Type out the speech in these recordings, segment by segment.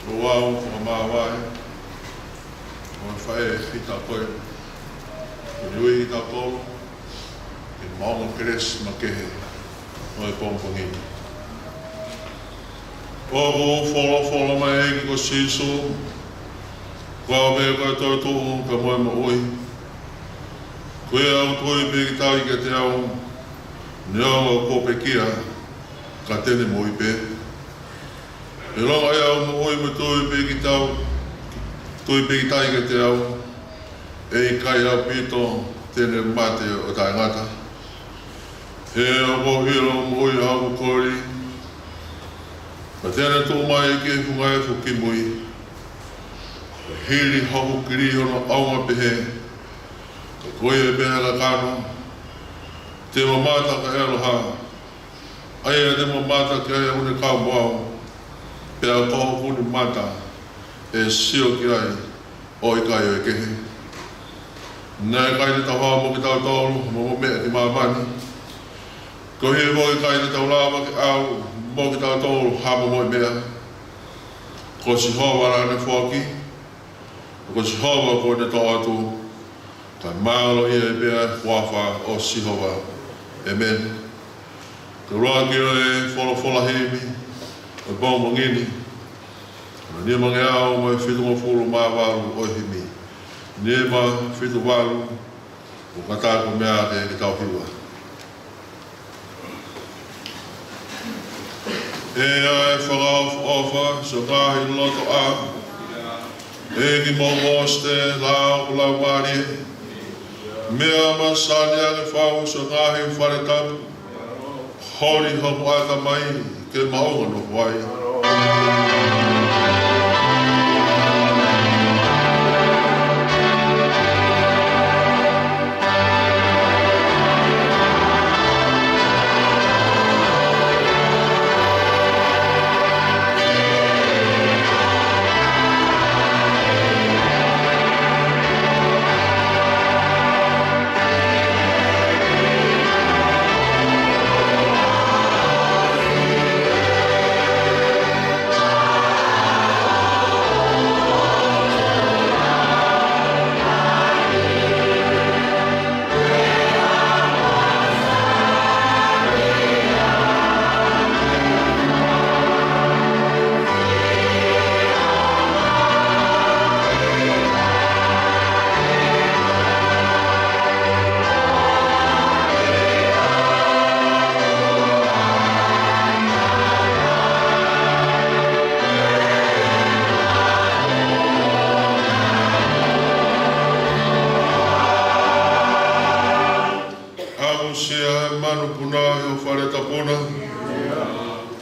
Luau whakamawai, o whae whita koe, o nui ta tolu, ke maunga keres makehe, o e pongpongi. O whola mai eki ko siso, kua me koe toi tuhu ka moe ma ui. Koe au toi me ki tau i ka te au, ni au ko pekia, ka tene mo i pe. E longa e au mo ui me toi me ki tau, toi me ki tau i ka te au, e i kai au pito tene mate o tai ngata. He o ko hilo mo ui au kori, ma tēnā tō mai e ke whunga e whuki mui. Hiri hahu kiri hono aunga pehe. Ka koe e pehe la kano. Te mamata ka eloha. Aia te mamata ki aia une kau mau. Pea koho kuni mata. E sio ki ai. O i kai o e kehe. Nā e kai te tau hao mo ki tau tolu. Mo mea ki mamani. Ko he mo i kai te tau lawa ki au. Mo ki tau tolu hama mo i mea. Ko si hoa rane whoki. Ko si hoa ko ne tō atu. Ka mālo ia e mea whawha o si hoa. Amen. Ka roa kira e whola heimi. O bongo ngini. Ka ni mange au mai whitu mo fulu mā waru o himi. Ni ma whitu waru. O ka tāko mea ke ki tau hiwa. E ai whakaofa, so kahi loto a. E ki mongoste, lau mari. Mea masani ake whau, so kahi wharetapu. Hori hoku ata mai, ke maunga no wai.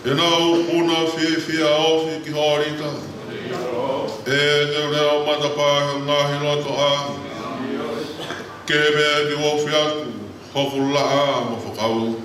E nā upuna whia ofi ki horita. E te reo matapāhe ngāhi loto a. Ke mea ki ofi aku, hoku laa ma whakau.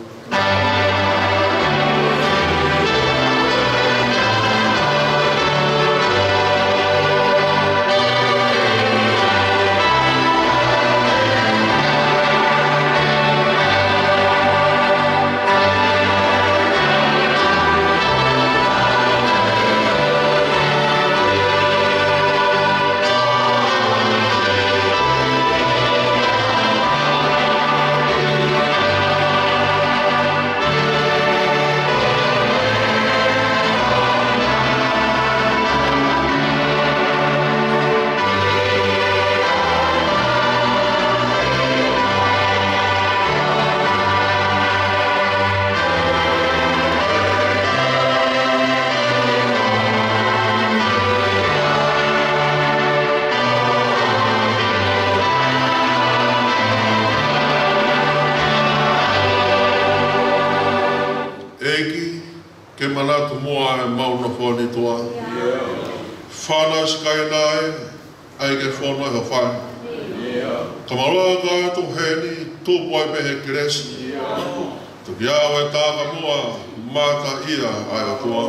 Ke manatu moa e mauna whoni toa. Whana skai nai, ai ke whono he whai. Ka maroa ka atu heni, tūpoi me he keresi. Tuki au e tāka moa, mata ia ai o toa.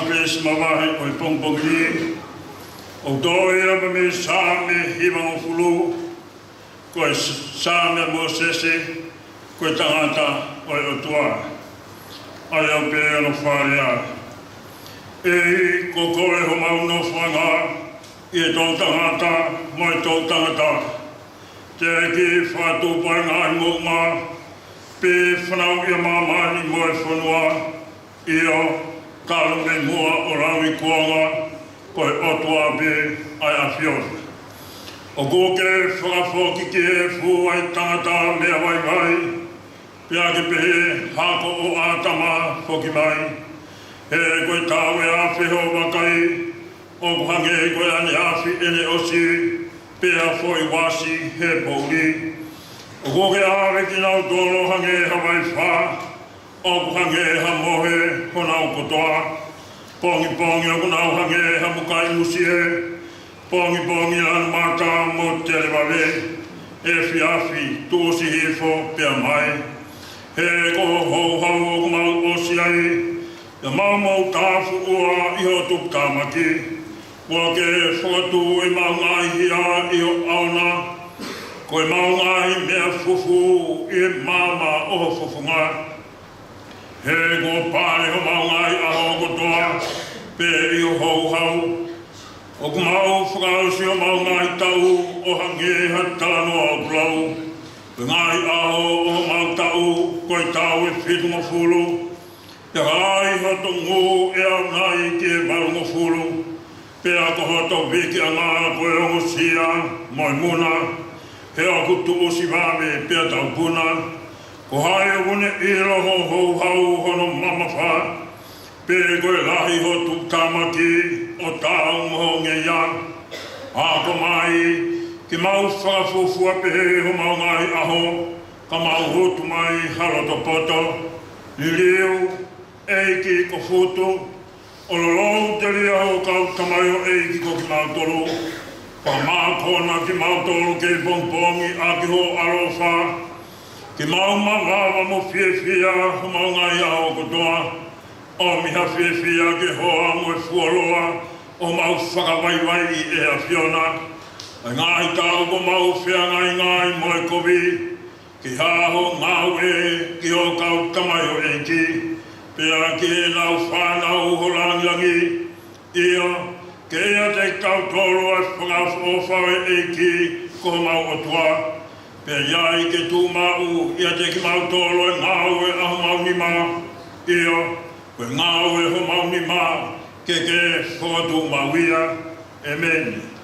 pes mavahe o pongpongi o doia me same himang fulu ko same Mosese ko tangata o otua ai au pe no faria e ko koe ho mau no whanga i e tō tangata mai tō tangata te ki whātu pai ngai mō ngā pe whanau i a mamani mo e whanua i o kalu me mua o rawi kuanga ko e otua pe ai a whiona. O kōke whakawhoki ki e fu ai tangata mea vai vai pia ke pehe hako o ātama whoki mai he koe tāwe a whiho wakai o kuhange koe ane awhi ene osi pia whoi wasi he pouri. O koke awe ki nau tōno hange hawai wha o kuhange ha mohe ko nau kotoa pongi pongi o kunau hange ha mukai musie pongi pongi anu mata mo tere wawe e whiawhi tōsi hifo pia mai he ko hou hau o kumau osi ai ia mau tāwhu ua i ho tuk tāmaki kua ke whakatu e maungai hia i o auna ko e maungai mea fufu i mama o ho fufunga he ko pāre ho maungai a ho kotoa pe i o hou hau o kumau whakausi o maungai tau o hange hatano o kulau ngai aho o mau tau ko i tau e whitunga fulu te hai hoto ngū e au nai ki e marunga fulu pea ko hoto viki a ngā koe ongo sia moi muna he o kutu o si vame pea tau puna ko hai o une i roho hou hau hono mama wha pe koe lahi hotu tamaki o tau moho nge ia a ko mai ki mau whakafufua pehe ho mau ngai aho ka mau hotu mai haroto poto ni liu eiki ko futu o lorou te ria o kau tamayo eiki ko ki mau tolu pa maa kona ki mau tolu ke pongpongi a ki ho arofa ki mau mawawa mo whiewhia ho mau ngai a o kotoa o miha whiewhia ke hoa mo e fuoloa o mau whakawaiwai i e a whiona a ngai tau ko mau whia ngai mo e kovi ki haho ngau e ki ho kau tamayo eiki pea ke nau whanau holangilangi ia ke ia te kau tolo e whakawhawhawe eiki ko mau otua pea iai ke tū mau ia te ki mau tolo e ngau e aho mau ni ma ia koe ngau e ho mau ni ma ke whakatū mau ia Amen. Amen.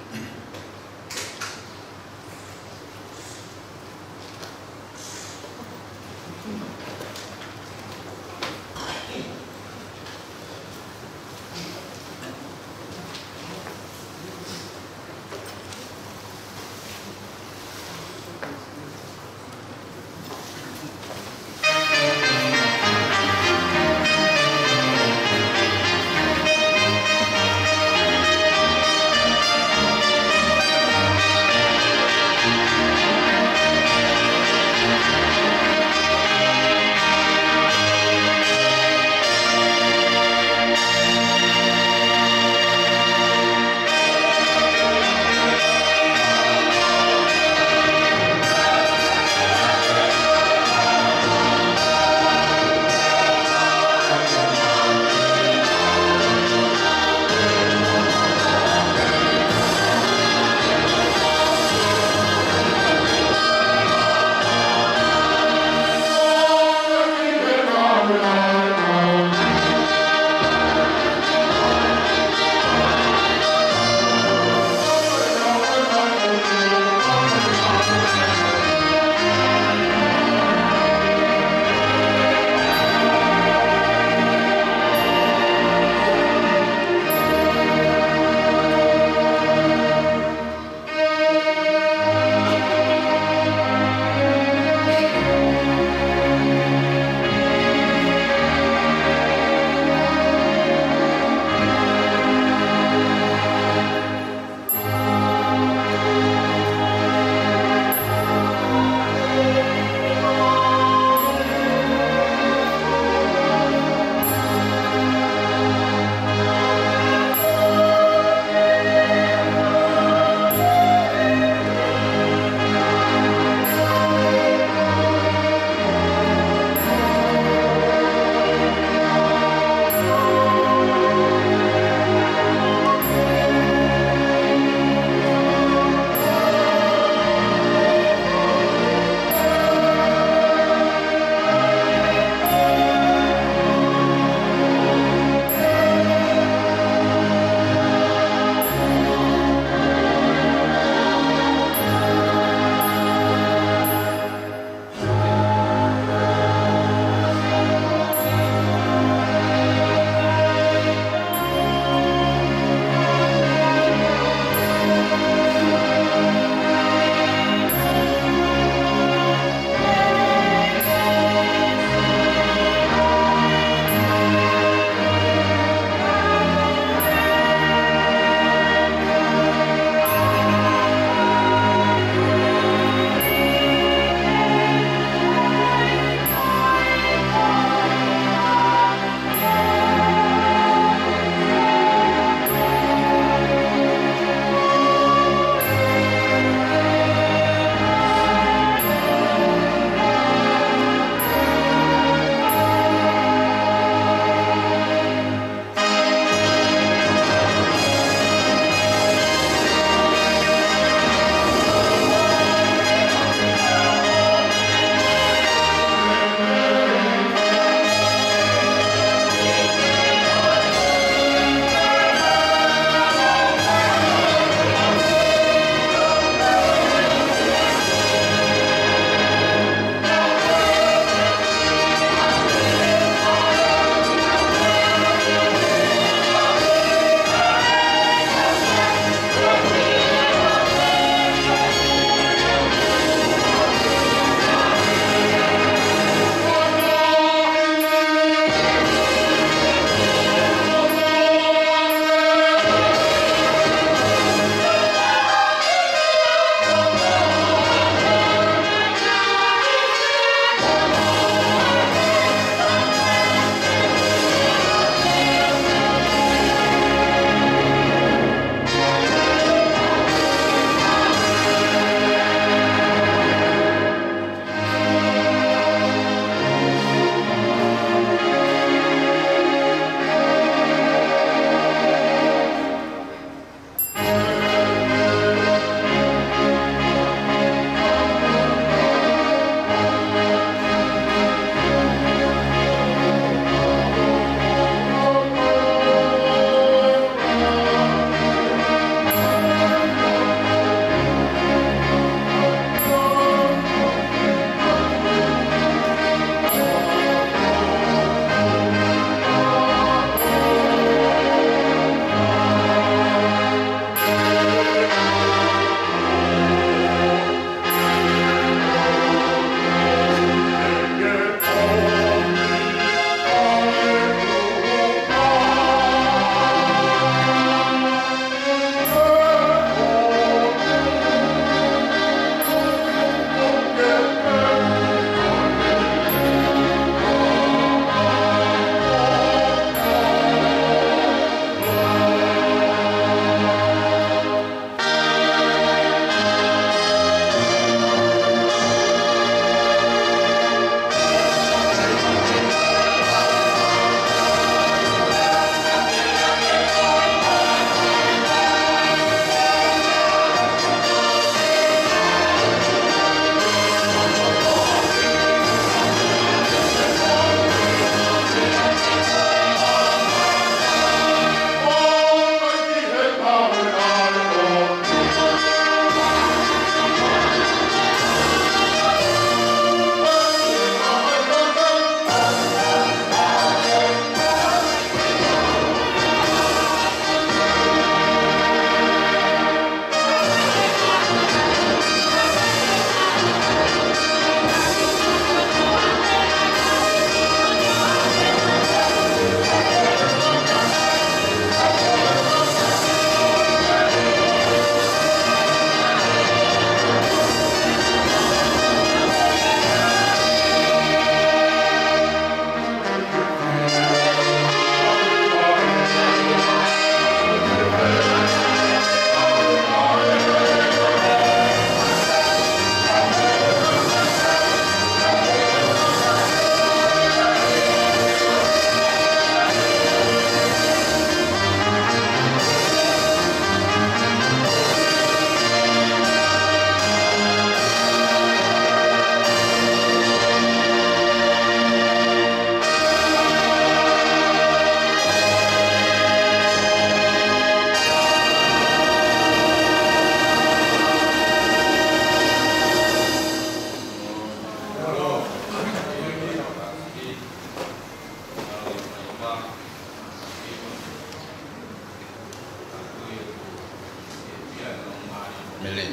mele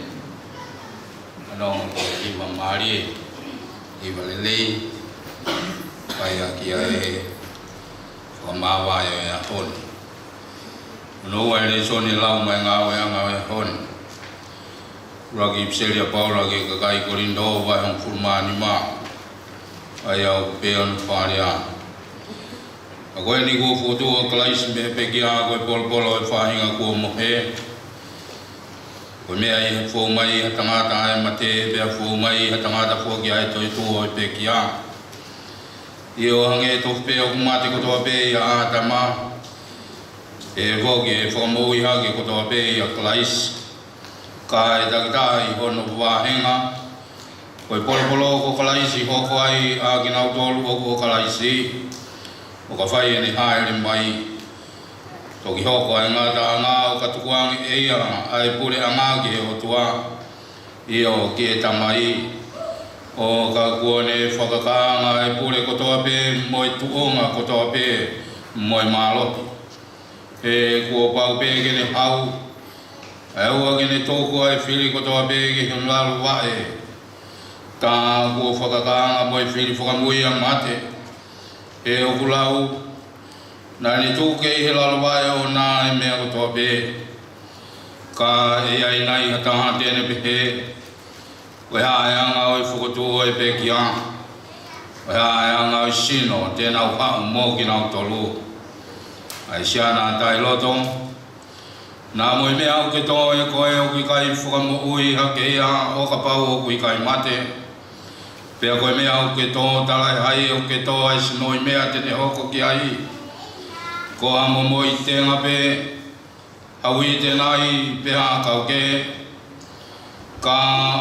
anong i mamari i valele pai aki ai wamawa ya hon no wa le so ni lau mai nga hon ragi pselia pau ragi kai korindo wa hong furmani ma ayau peon faria agora ni go foto o clais me pegia go pol fa hinga ko mo he ko me ai fo mai tanga ai mate be fo mai tanga da fo gi ai to o pegia io hange to pe o mate ko to be ya tama e vo ge fo mo i ha ge ko to be ya clais kai da dai hono wa hinga ko pol ko clais ho ko ai a gi na to ko clais o ka whai ni haere mai toki hoko ai ngā tā ngā o ka tukuangi e ia ai pure a ngā ki o tua i o ki e tamai o ka kuone whakakanga ai pure kotoa pe moi tuonga kotoa pe moi mālopi e kua pau pe kene hau e ua kene tōku ai whiri kotoa pe ki hunlaru wae tā kua whakakanga moi whiri whakamuia mate e o kulau na ni tuke i he lalawai o nā e mea kotoa pe ka e ai nai hataha tēne pehe koe haeanga o i whukotu o e pe ki a koe haeanga o i sino tēnā upau mō ki nau tolu ai siana tai loto nā moi mea au ke tō e koe o kui kai whukamu ui hake ia o ka pau o kui kai mate pea koe mea o ke tō talai hai o ke tō ai sinoi mea tene hoko ki ai. Ko amo mo i tenga pe au i tenai pe ha kau ke ka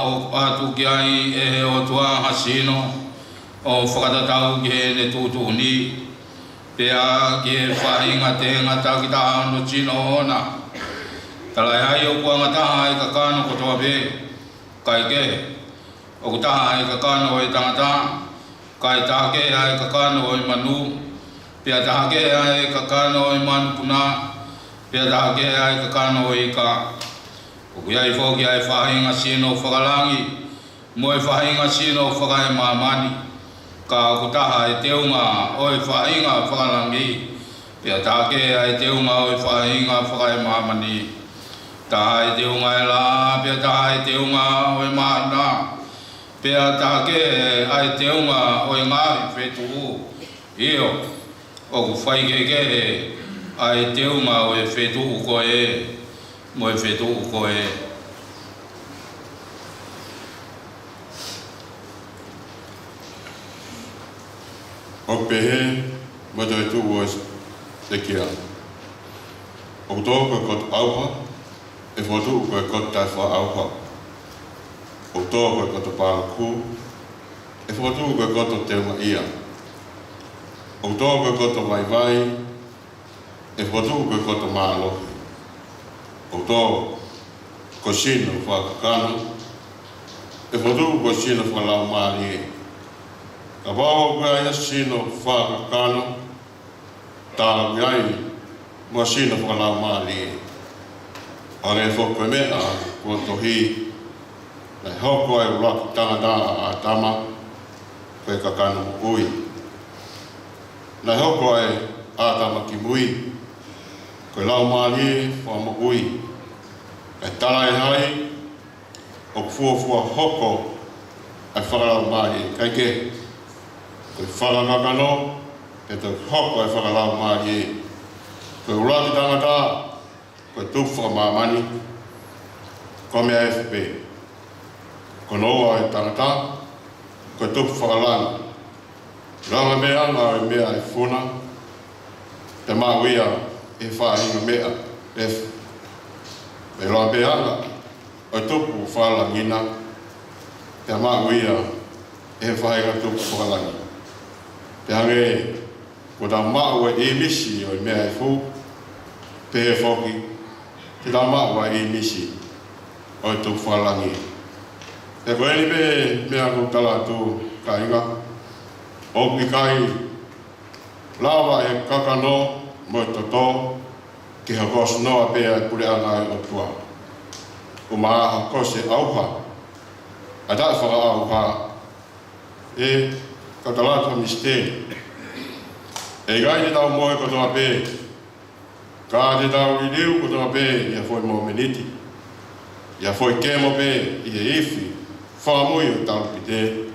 o atu ki ai e o tua hasino o whakatatau ki he ne tūtu ni pea ki he whahinga tenga takita no tino ona. Talai hai o kua ngataha i ka kano kotoa pe kai ke. O kutaha ai ka kano i tangata, kai tahake ai ka kano i manu, pia tahake ai ka kano i manu puna, pia tahake ai ka kano i ka. O kuiai whoki ai whahinga sino whakalangi, mo e whahinga sino whakai mamani, ka kutaha ai teunga o e whahinga whakalangi, pia tahake ai teunga o e whahinga whakai mamani, taha ai teunga e la, pia taha ai teunga o e maana, pea take ai te unga o i ngāhi whetu io o ku whai keke ai te unga o e whetu koe mo e whetu koe. O pehe matai tu o e kia. O tō koe kot auha e whotu koe kot tai wha auha. O tō koe koto pāku, e whakatū koe koto te unga ia. O tō koe koto vai, e whakatū koe koto mālohi. O tō koe sino whakakano, e whakatū koe sino whakalau māri e. Ka wāo koe aia sino whakakano, tāla koe ai mua sino whakalau māri e. Are e whakakoe mea kua tohi, Nei hoko e uraki tangata a tama koe kakano ui. Nei hoko e a tama ki mui koe lau maali whama ui. E tala e hai o fuafua hoko e whakalau maali kai ke. Koe whakakakano e te hoko e whakalau maali. Koe uraki tangata koe tuwha mamani koe mea FP. Ko noa e tangata, ko tupu whakalanga. Ranga mea ngā e mea e whuna, te māuia e whahinga mea e e ranga mea ngā, o tupu whakalangina, te māuia e whahinga tupu whakalanga. Te hange, ko tā māua e misi o e mea e whu, pe e whoki, te tā māua e misi o e tupu whakalangi. E koe ni me mea ko tala tu ka inga. O ki kai lawa e kakano mo e toto ki ha kos noa pea e pure anga e o tua. o maaha kose auha. A da whaka auha e katalata misteri. E gai te tau moe kotoa pē. Ka te tau i liu kotoa pē ia foi mo meniti. Ia foi kemo pē i e ifi. Whamui o talupite.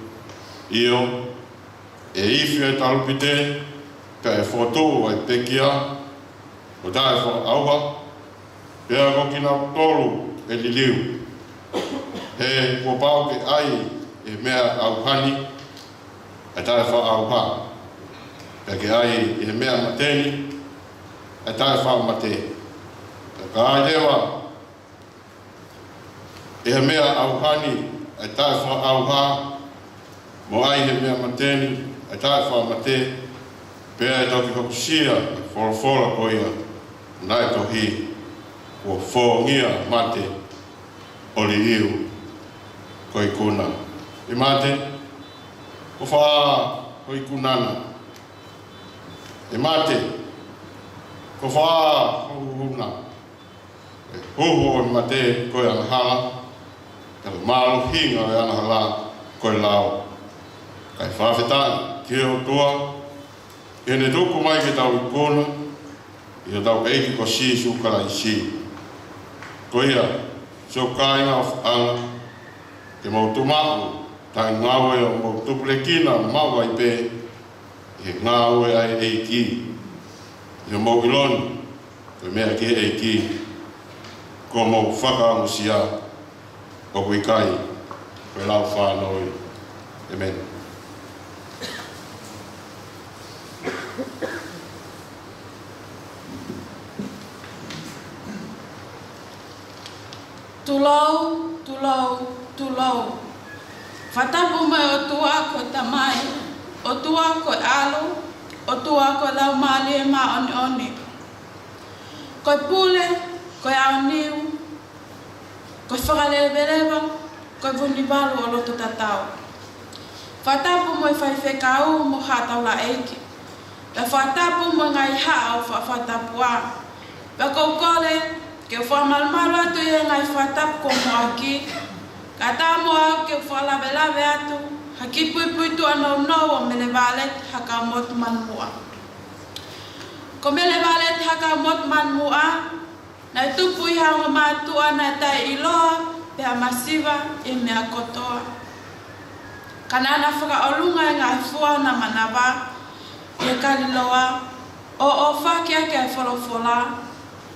Io e ifi o talupite. Ka e whotu ai pekia. O da e whaka auha. Pea koki nau tolu e li liu. He kua pau ke ai e mea auhani. E da e whaka auha. Pea ke ai e mea mateni. E da e whaka mate. Ka ai lewa. E mea auhani. E da e whaka auha. Mo ai he mea mateni. E da e whaka mate. Pea e toki hokusia. E whora koia. Nai tohi. O whongia mate o li iu koi kuna. E mate, o whaa koi kunana. E mate, ko whaa huhuna. E huhu o mate koi anahala. E malu hinga o anahala koi lao. Kai whawhetani, ki o tua. E ne tuku mai ke tau i kuna. I o tau eiki ko si sukara i si. Koia, so kainga of anga, te mau tumaku, tai ngawe o mau tupulekina mau ai pe, e ngawe ai eiki. I o mau iloni, koe mea ke eiki, ko mau whakaamusia, o kui kai, koe lau whanoi. Amen. Tulau, tulau, tulau. Whatapu mai o tua ko tamai, o tua ko alo, o tua ko lau mali e ma oni oni. Koe pule, koe au niu, koe whakalelebeleba, koe vunibalu o loto tatau. Whatapu mo i whaiwhekau mo hatau la eiki. Pe whatapu mo ngai haa o whatapu a. Pe koukole, ke whamalmalu atu i ngai whatapu ko mo aki. Ka tā mo au ke whalawelawe atu, haki pui tu anau nau o mele valet haka mot man mua. Ko mele valet haka mot man mua, nai tupu i hao mātua nai tai iloa, pea masiva i mea kotoa. Kanana whakaolunga i ngai fua na manawa, i kaliloa, o whakia ke wholofola,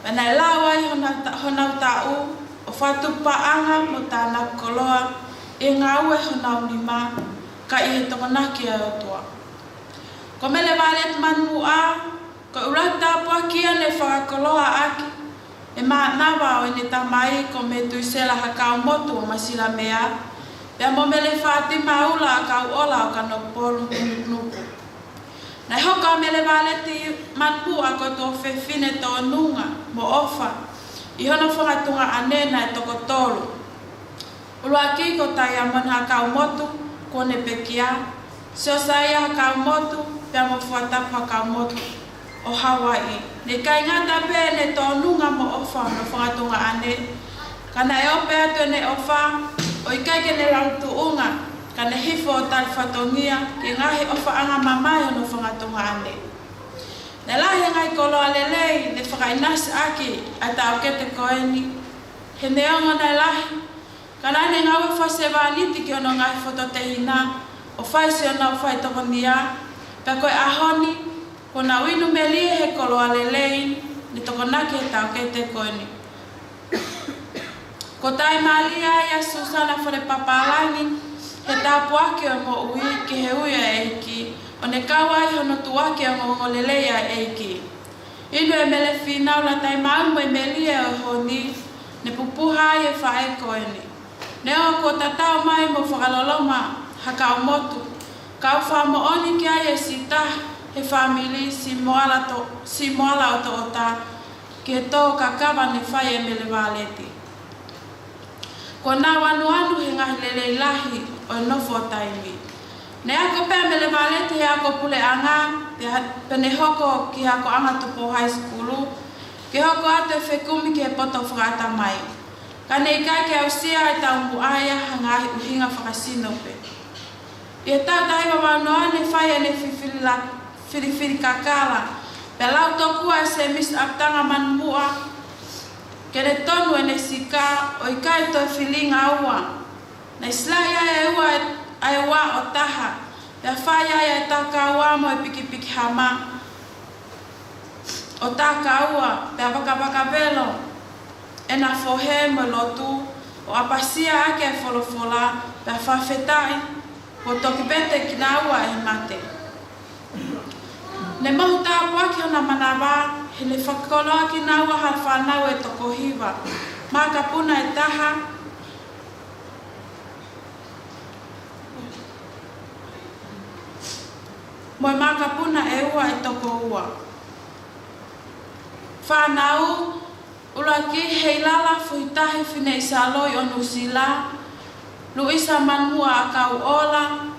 nai lawa i honau tau, o whatu paanga mo tāna koloa, i ngā ue honau lima, ka i he tokonaki ai o toa. Ko mele valet man mua, ko urata puakia ne whakakoloa aki, e nawa o ine tamai ko me tuisela hakau motu o masila mea, pea mo mele whati maula a kau ola o ka nopolu nuku. Nai hoka o mele valeti man mua ko tō whewhine tō nunga mo ofa, i hono whangatunga anena e toko tolu. Ulua ki ko tai amon hakau motu, ko ne pekia, sio sai hakau motu, pea mo whatap hakau motu o Hawaii. Ne kai ngata pe ne tō nunga mo ofa no whangatunga ane, kana e ope atu ne ofa, o i kai ke ne rautu unga, kana hifo o tal whatongia, ki ngahi ofa anga mamai o no whangatunga ane. Ne lahi ngai kolo alelei, ne whakainas aki, a tau kete koeni. He neongo nei lahi, kana ne ngawe whasewa niti ki ono ngai whototehina, o whaise o nau whai toko nia, ka koe ahoni, ko na winu me lie he kolo alelei, ni toko naki he tau kete koeni. Ko tai malia ia Susana whare papalangi, he tau puake o mo ui ki he uia eiki, o ne kawai hono tuake o ngolelea eiki. Inu e mele whinau la tai maumo e melia o honi, ne pupuha e whae koeni. Ne o ko tatau mai mo whakaloloma, haka o motu, kau whamo oni ki ai e sita, he whamili si moala o to ota, ki he tō kakawa ne whai e mele valeti. Ko nā wanuanu he ngahi lelei lahi o e nofo o taimi. Ne ako pēr mele valete he ako pule anga, pene hoko ki ako anga tupo high schoolu, ki hoko atu e whekumi ki he poto whakata mai. Ka nei kai ke au sia e tau muaya hangai uhinga whakasino pe. Ia tau tahi wawanoa ne whai ane whiriwhiri kakala. Pe lau tokua se mis aptanga man mua. Kere tonu ene sika o i kai toi whilinga aua. Nei slai ai ua ai wa o taha. Pe whai ai taka aua mo e piki piki hama. O taka aua, pe waka velo. Ena fohe mo lotu. O apasia ake e folofola. Pe whawhetai. O toki bete ki na aua e mate. Ne mahu tāpua ki ona manawa. He le whakoloa ki na aua ha whanau e toko hiwa. Maka puna e taha. Moi maka puna e ua e toko ua. Whanau, ulaki hei lala fuitahi whine isa loi o Nusila, Luisa manmua a kau ola,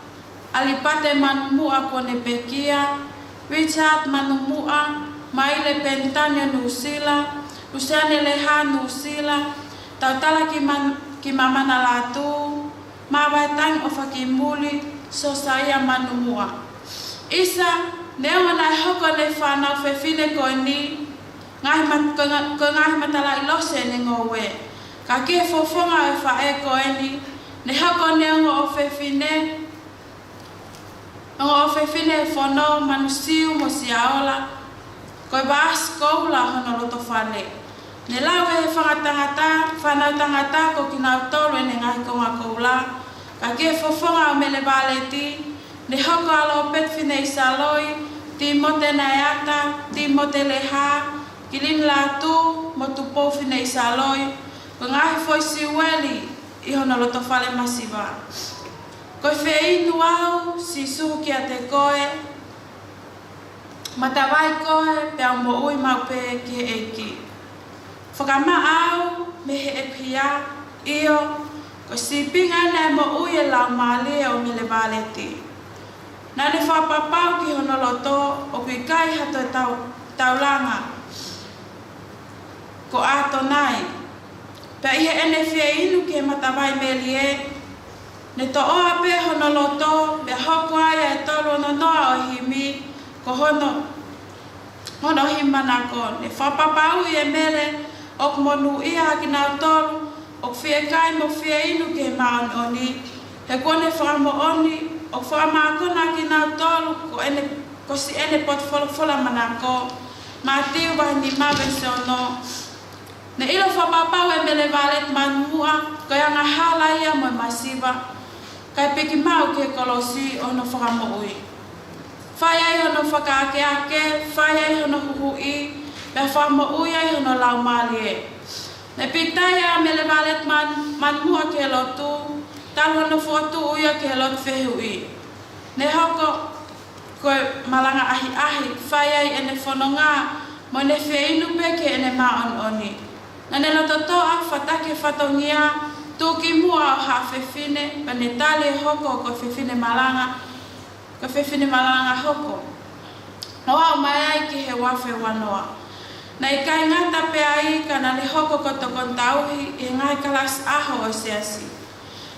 Alipate manmua kone pekia, Richard manmua, Maile Pentania Nusila, Luciane Leha Nusila, Tautala ki mamana latu, Mawaitan o Fakimuli, Sosaya manmua. Isa, neo na hoko ne whanau whewhine koe ni, Ngai matala ilose ne ngowe. Ka ke fofonga e whae koe ni, ne hako ne ngo o whewhine, ngo o whewhine e whono manusiu mo siaola, koe baas koula hono loto whane. Ne lawe he whangatangata, whanau tangata ko kinau tolu e ne ngai konga koula, ka ke fofonga o mele baleti, ne hako alo petwhine isaloi, ti mote naiata, ti mote leha, Kilin latu mo tupo fine isaloi, pengahi foi siweli i hono loto fale masiva. Koe whei nuau si suhu ki a te koe, matawai koe pe au mo ui mau pe ki e eki. Whakama au me he e pia iyo, ko si pinga ne mo ui e lau mali o mele valeti. Nane whapapau ki hono loto o kui kai hato e taulanga. Ko ato nai. Pe ihe ene whia inu ke matawai melie. Ne to oa pe hono loto, be hoko aia e tolu no noa o himi, ko hono himanako. Ne whapapau i e mele, ok monu ia haki nau tolu, ok whia kai mo whia inu ke maon oni. He kone whamo oni, ok whamakona ki nau tolu, ko si ene pot fola manako. Ma tiu wahi ni mawe se ono. Ne ilo whapapau e mele valet manua, kaya ngā hala ia mo masiva, kai peki mau ke kolosi ono whakamo ui. Whai ai ono whakaake, whai ai ono huhui, pe whakamo ui ai ono lau malie. Ne pitai a mele valet manua ke lotu, tal ono fotu uia ke lotu whehui. Ne hoko koe malanga ahi, whai ai ene whanonga, mo ne wheinu peke ene maon oni. Nane loto toa whatake whatongia, tuki mua o ha whewhine, pane tale hoko ko whewhine malanga hoko. Oa o mai ai ki he wafe wanoa. Nei kai ngata pe ai ka nane hoko ko toko tauhi, i ngai kalas aho o seasi.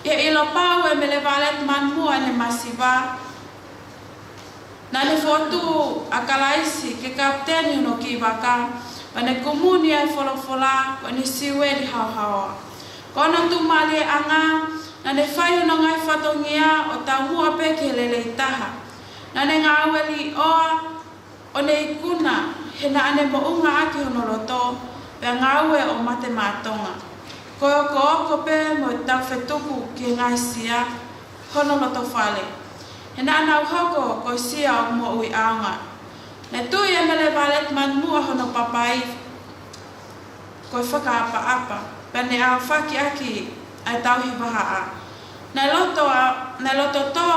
Ia ilo pau e mele valet man mua ne masiva. Nane fotu a kalaisi ke kapteni no ki waka, pane komuni ai folofola, pane siwe di hau-haua. Kono tu mali anga, nane whai no ngai whatongia o tau mua peke lele taha. Nane ngaweli oa, o ne ikuna, he na ane mo unga aki hono loto, pe ngawe o mate matonga. Koe oko pe mo tau whetuku ki ngai sia, hono loto whale. He na anau hoko ko sia o mo ui aunga. Ne tui e mele valet man mua hono papai, koe whakaapa-apa, pene a whaki aki ai tauhi waha a. Ne loto tō,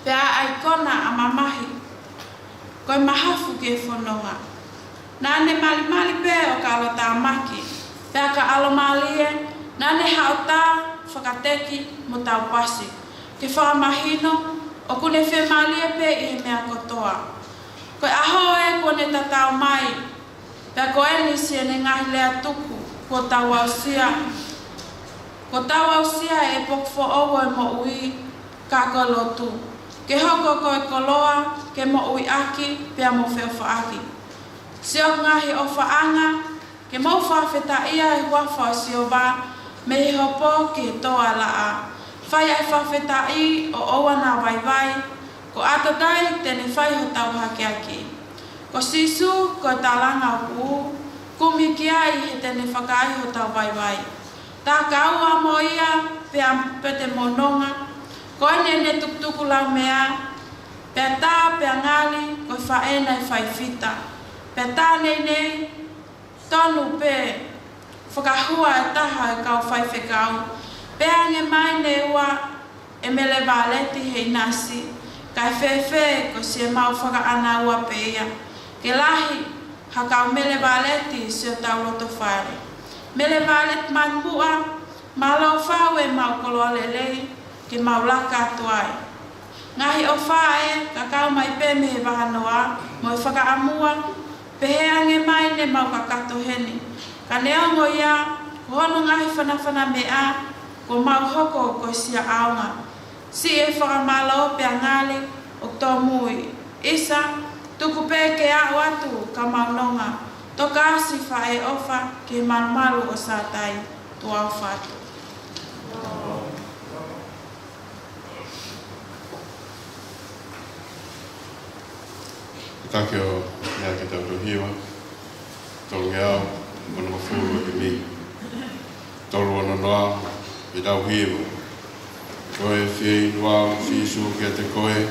pe a ai kona a mamahi, koe mahafu ke whanonga. Nane mali pe o ka alo tā maki, pe a ka alo malie, nane hao tā whakateki mo tau pasi. Ke whakamahino, o kune whe malia pe i he mea kotoa. Koe aho e kone tatau mai, pea ko eni si ene ngahi lea tuku, ko tawausia. Ko tawausia e pokfo owo e mo ui kakolotu. Ke hoko ko e koloa, ke mo ui aki, pia mo whewha aki. Sio ngahi o whaanga, ke mo whawheta ia e wafa o sio ba, me hi hopo ke toa laa. Whai ai whawheta i o owa na vai, ko ato dai tene whai ho tau hake aki. Ko sisu ko talanga o kuu, kumi ki ai he tene whakai ho tau vai. Tā ka ua mo ia, pia pete mononga, ko ne tuktuku lau mea, pia tā pia ngali, ko whaena i whaifita. Pia tā nei, tonu pe, whakahua e taha e kau whaifekau. Pia nge mai ne ua, e mele valeti hei nasi, kai whewhe ko si e mau whaka ana ua pe ia. Ke lahi, hakau mele valeti si o tau loto whare. Mele valet man mua, malau whau e mau koloa lelei, ke mau laka atuai. Ngahi o whae, kakau mai pe mehe wahanoa, mo e whakaamua, pehea nge mai ne mau kakato heni. Ka neongo ia, ko hono ngahi whanawhana mea, ko mau hoko ko sia aunga. Si e whakamalo pe angali, o tō mui. Isa, tuku pe ke au atu, ka mau nonga. Toka si whae ofa ke malu o sātai tua o whatu. Take o mea ke tau rohiwa, tolu ngeau, mana mawhuru ke mi. Tolu ana noa, ke tau hiwa. Koe whiei nuau, whisu ke te koe,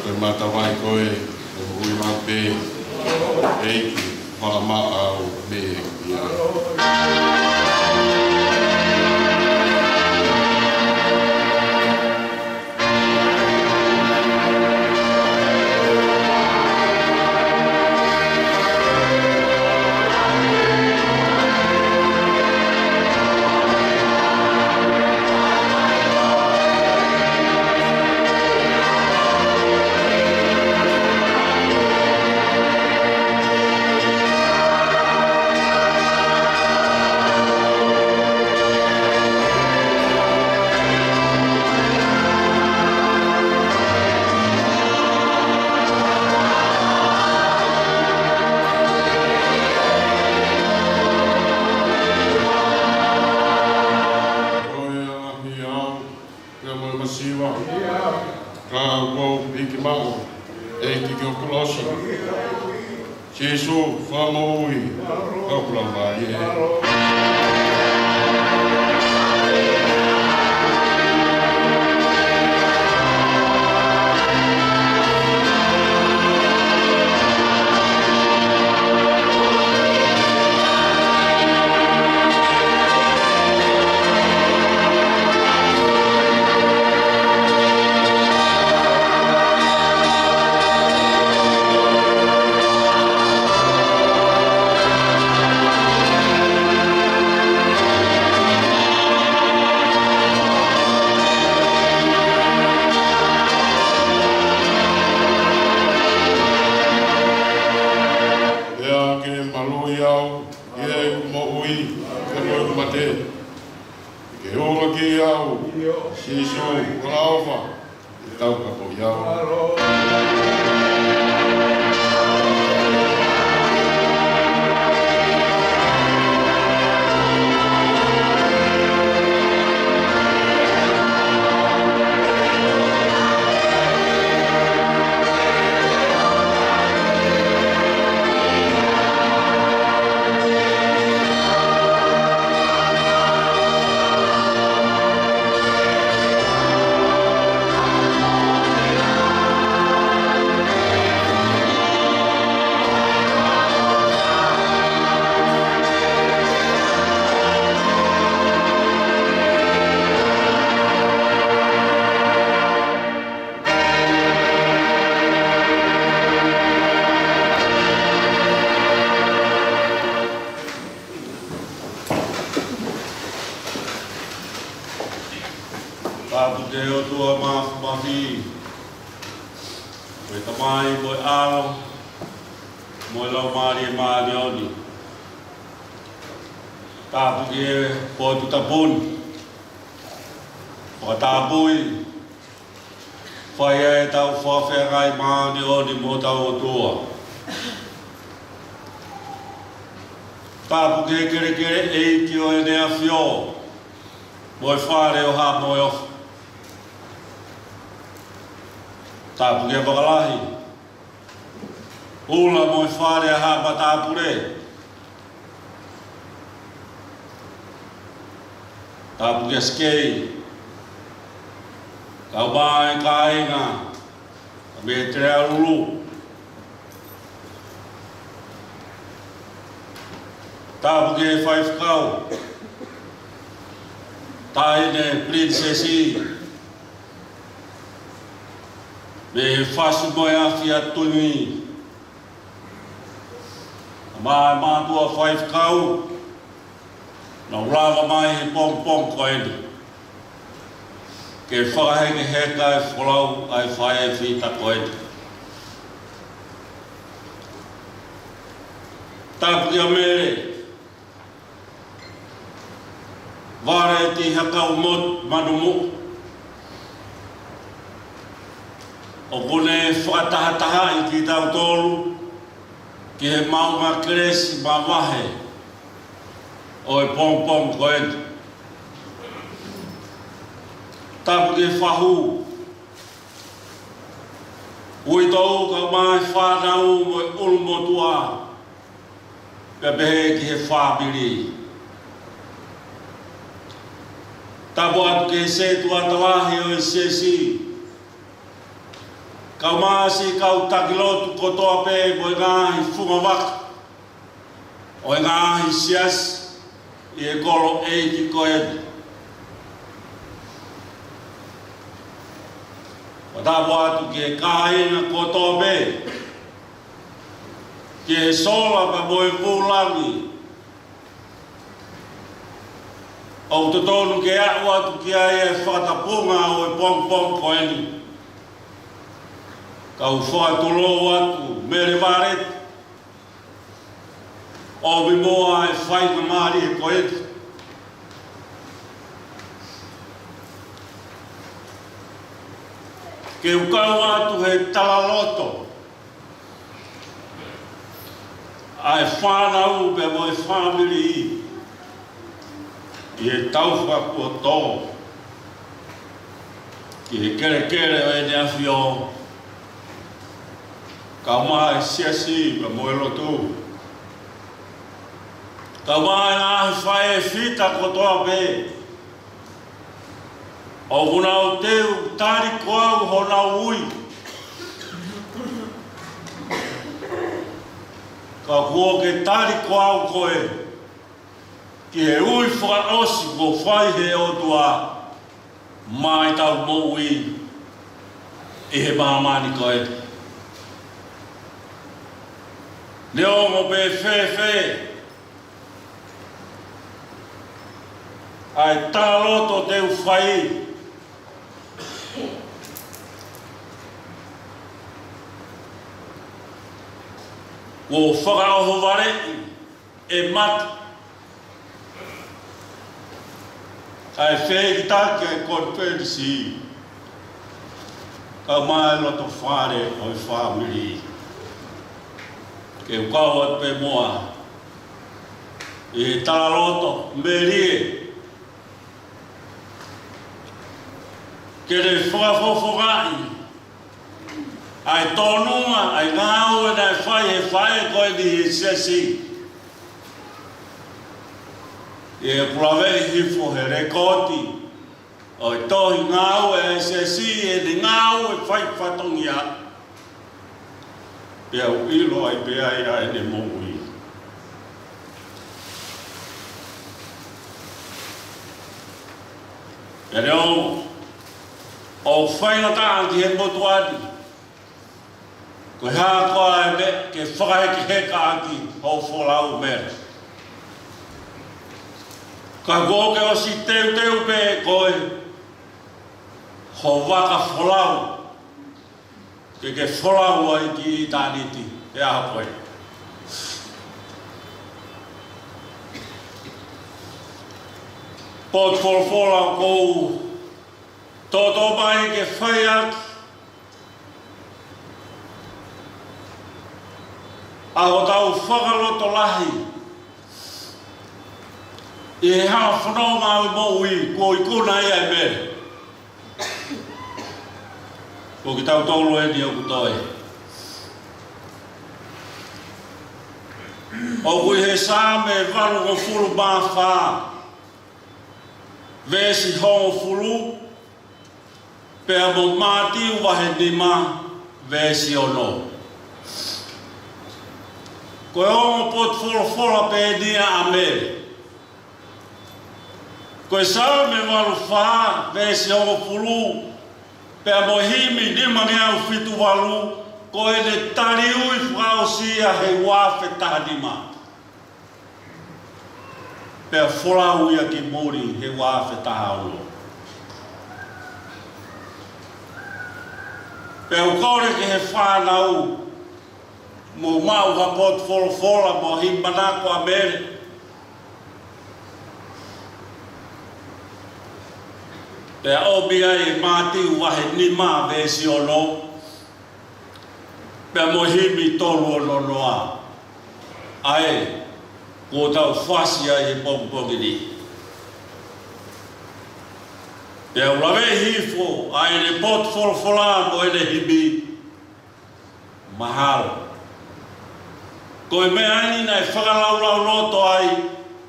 koe matawai koe, koe hui mape, eiki, whama au me ia. Jesu, whamoi, kaupula mai e. Tāpuki e pōtu tapuni. Whatāpui. Whai e tau whawhengai maani o ni mō tau o tua. Tāpuki e kere kere e ki o e nea whio. Moi whare o hā moi ofu. Tāpuki e whakalahi. Ula moi whare a hā patāpure. Tāpuki e skei. Kau mai ka inga. Ka me te rea lulu. Tāpuki e whaifkau. Taine princesi. Me whasu moi awhi a tui. Mai mātua whaifkau. Na urawa mai he pong pong ko eni. Ke whakahenge heka e wholau ai whae e whita ko eni. Tāpuki a mere. Vare ti hakau mot manumu. O kone whakatahataha i ki tau tolu. Ki he maunga kresi ma wahe. O e pong pong ko eni. Tāpuki e whahu. Ui tau ka mai whanau mo e ulumotua. Pea behe ki he whabiri. Tāpu atu ke se tua tawahi o e sesi. Kau maasi kau takilotu kotoa pe mo e ngahi funga waka. O e ngahi siasi. I e kolo e ki koe. Tāpu atu ki e kāina kotoa pe. Ki e sola pa mo e pūlangi. O te tonu ke au atu ki ai e whatapunga o e pong pong ko eni. Kau whaatulo atu mere waret. O mi moa e whainga maari e ko eni. Ke ukau atu he talaloto. Ai whanau pe mo e whamiri i. I e tauwha kua tō. Ki he kere kere o e nea whio. Ka mai siasi pa mo e lotu. Ka mai ahi whae e whita kotoa pe. O kuna o teu tari koau hona ui. Ka kua ke tari koau koe. Ki he ui whakaosi ko whai he o tua mai tau mo ui e he mahamani koe. Leo mo pe whewhe ai tāloto teu whai ko whakaoho ware e mata. Ai whegi take e konferensi. Ka mai loto whare o i whamiri. Ke ukau atu pe moa. I tāloto merie. Ke re whakafofogai. Ai tōnunga, ai ngāu e nai whai koe ni he sesi. E purawei hifo he rekoti. O i tohi ngāu e se si e ni ngāu e whai whatongi a. Pea u ilo ai pea ia e ne mōui. E reo, o whaingata anki he motuani. Ko hea koa e me ke whakaheki heka anki hau wholau mera. Ka goke o si teu pe koe ho waka wholau. Ke wholau ai ki i tāniti e aha koe. Pot folfola kou toto mai ke whaiat a o tau whakaloto lahi i he hao whanau maui moui ko i kuna ia e mere ko ki tau tolo e ni o kutoi o kui he sā me varu o furu mā whā Vesi hongo fulu, pea mo mātiu wahe nima, vesi ono. Koe hongo pot fora pe nia a mere. Koe sā me waru whā, vesi hongo fulu, pea mo himi nima ni au fitu walu, koe ne tari ui whao sia he wafe tahadima. Pea whora uia ki mori he wāwhe taha ulo. Pea ukore ki he whānau mo mau ha pot whora mo hi manako a mere. Pea obia e mātiu wahe nima vesi ono. Pea mo himi tolu ono noa. Ae. Ko tau whasia i pongpongi ni. Pea ulawe hifo a ene pot folfola mo ene hibi mahalo. Ko e mea ani na e whakaraulau loto ai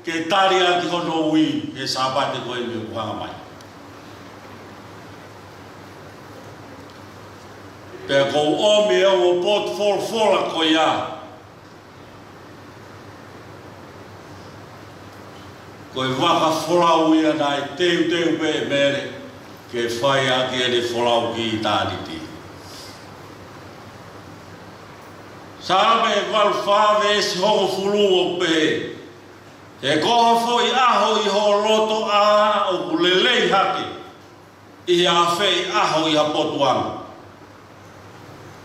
ke tari ati hono ui he sabate ko e mi ukuhanga mai. Pea ko omi e o pot folfola ko ia. Koe waka wholau ia nai teu pe mere ke whai aki ene wholau ki i tāniti. Sāme e walu whāwe esi hongo fulu o pe. He koha fo i aho i ho roto a o kulelei hake. I a whei aho i a potuanga.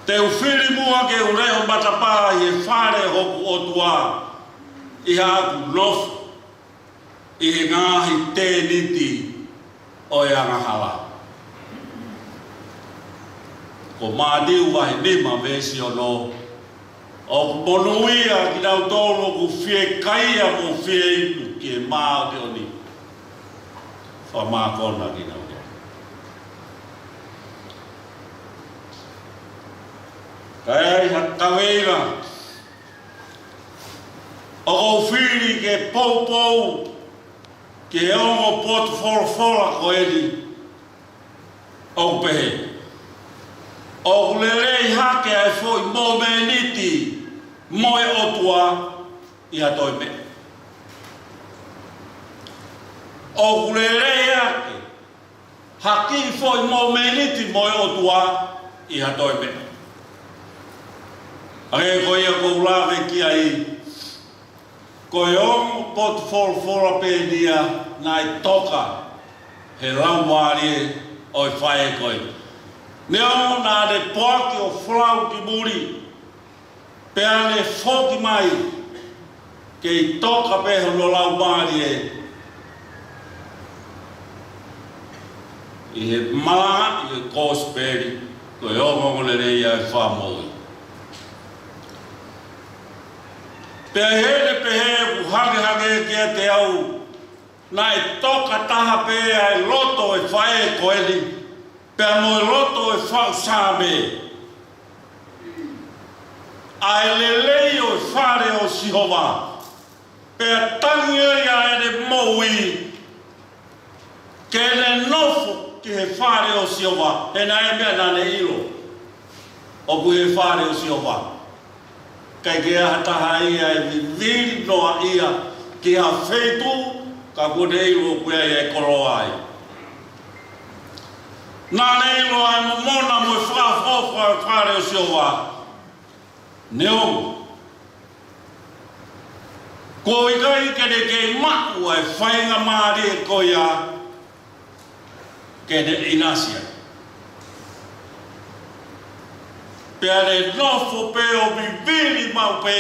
Te uwhiri mua ke ureo matapā i e whare hoku o tua. I a aku nofu. I he ngāhi tēniti o e angahala. Ko mādiu wahi nima vesi o no. O monuia ki nau tōro ku whie kaia mo whie ipu ki e māo te oni. Wha mākona ki nau te. Kai ai hakaweira. O kou whiri ke pou ke ongo pot folfola ko edi o pehe. O lelei hake ai foi mo meniti moe otua i atoi me. O lelei hake haki foi mo meniti moe otua i atoi me. Ake ko ia ko ulawe ki ai ko e ongo pot folfola pe dia nai toka he laumarie o i whae koe. Ne ongo nā de poaki o flau ki muri pe ane whoki mai ke i toka pe hono laumarie i he maa i he kōsperi ko e ongo le rei ai whamoi. Pea hele pehe hage kia te au na e toka taha pe ai loto e whae koeli pea mo e loto e whau sāme ai lelei o e whare o Sihova pea tangi ia e ne moui ke ne nofo ki he whare o Sihova he na e mea nane ilo o ku he whare o Sihova kai ke hataha ia e viviri noa ia ki ha whetu ka kone ilo kuea e koro ai. Nāne ilo ai momona mo e whaafofa e whare o Sihova. Neo. Ko i kai kene ke maku ai whainga maari e koia kene inasia. Pea ne nofo pe o viviri mau pe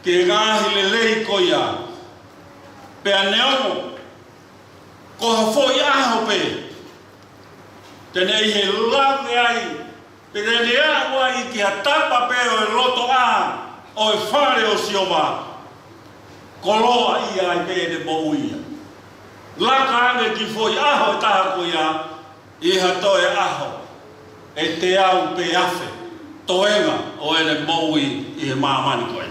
ke ngahi le lei koia. Pea ne omo ko ha foi aho pe tene he lave ai pe le agua i ki atapa pe o loto a o fare o sioma koloa ia ai pe de boia la kane ki foi aho ta ko ia i ha toe aho e te au pe afe toenga o ene moui i he maamani koe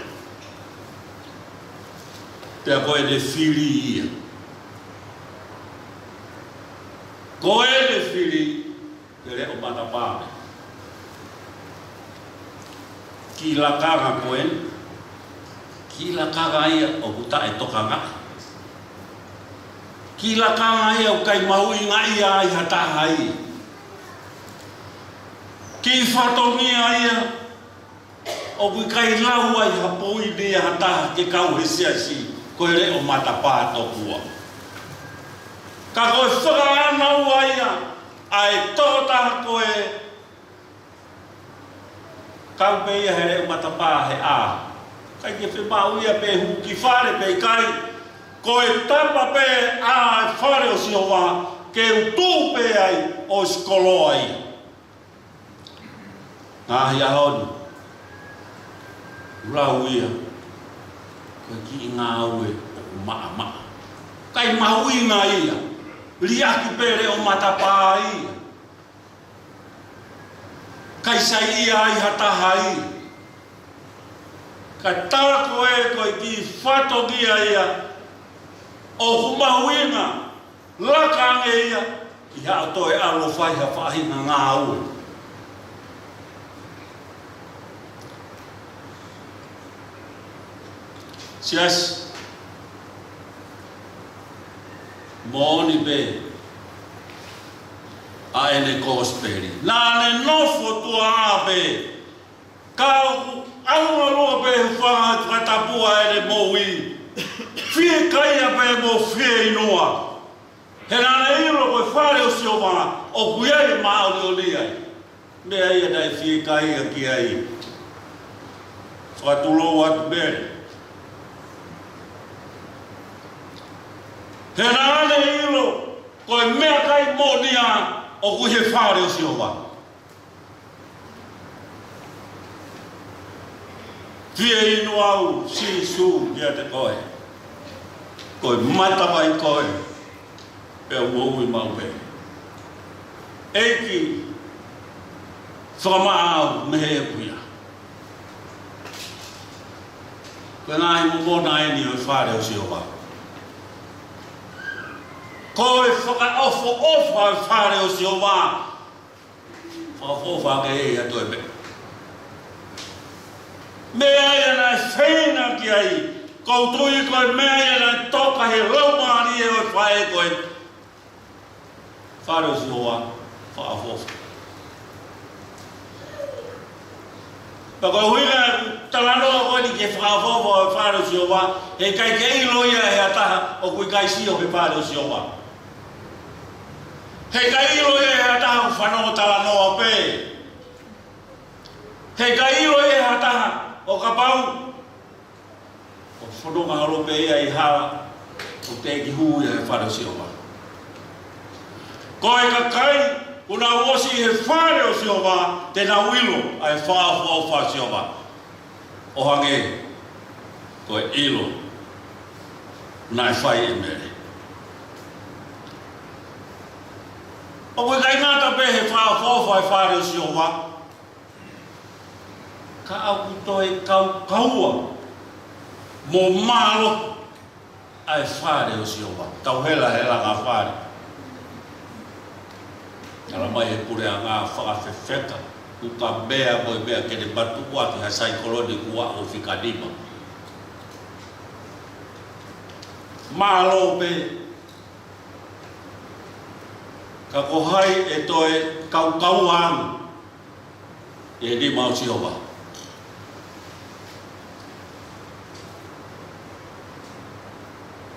te a koe de fili ia koe de fili te reo matapāne ki la kanga koe ki la kanga ia o kuta e toka ngā ki la kanga ia o kai maui ngā ia ai hataha ia ki whatongia ia o kui kai lau ai hapoi nea hataha ke kau he siasi koe reo matapā tokua ka koe whakaanau aia ai tōtaha koe kau pe ia he reo matapā he ā kai ke whemau ia pe hu ki whare pe kai koe tapa pe ā e whare o siowa ke utu pe ai o skoloa ia ngāhi ahonu rau ia koe ki ngā ue o maa maa kai maui ngā ia liaki pere o matapā ia kai sai ia ai hataha ia kai tala koe ki whatogia ia o humauinga lakange ia i hao toe alo whaiha whahinga ngā ue Sias Moni be a ene kosperi na ne nofo tua abe kau alo be fa tapua ene moui fie kai be mo fie inoa hena ne ilo ko fare o sioma o kuia ma o lia me ai dai fie kai aki ai fa tulo wat be Hena ne ilo, koe mea kai monia o kui he whare o siowa. Fie inu au si su kia te koe. Koe matawai koe, pe o moui mau pe. Eiki, whama au me he kuia. Koe ngahi mo mona eni o whare o siowa. Koe whakaofo ofa whare o siowa. Whakaofa ke e ato e pe. Mea ia nai whena ki ai. Koutui koe mea ia nai toka he raumari e o whae koe. Whare o siowa. Whakaofa. Pako huina talanoa koe ni ke whakaofa o whare o siowa. He kai ke ilo ia he ataha o kui kai sio he whare o siowa. He kai ilo e hataha whanau talanoa pe. He kai ilo e hataha o kapau. O whanonga halo pe ia I hawa. O te ki hu e whare o siowa. Ko e ka kai una wosi he whare o siowa te na wilo ai whaafua o wha siowa. O hange ko e ilo nai whai e mere. O koe kai ngata pe he whaafua e whare o siowa. Ka au kuto e kaua mo malo ai whare o siowa. Tau hela ngā whare. Ala mai e pure a ngā whakawhewheka. Kuka bea koe bea kene batu kua ki ha saikoloni kua o whikanima. Malo pe ka kohai e toe kau ang e ni mau siowa.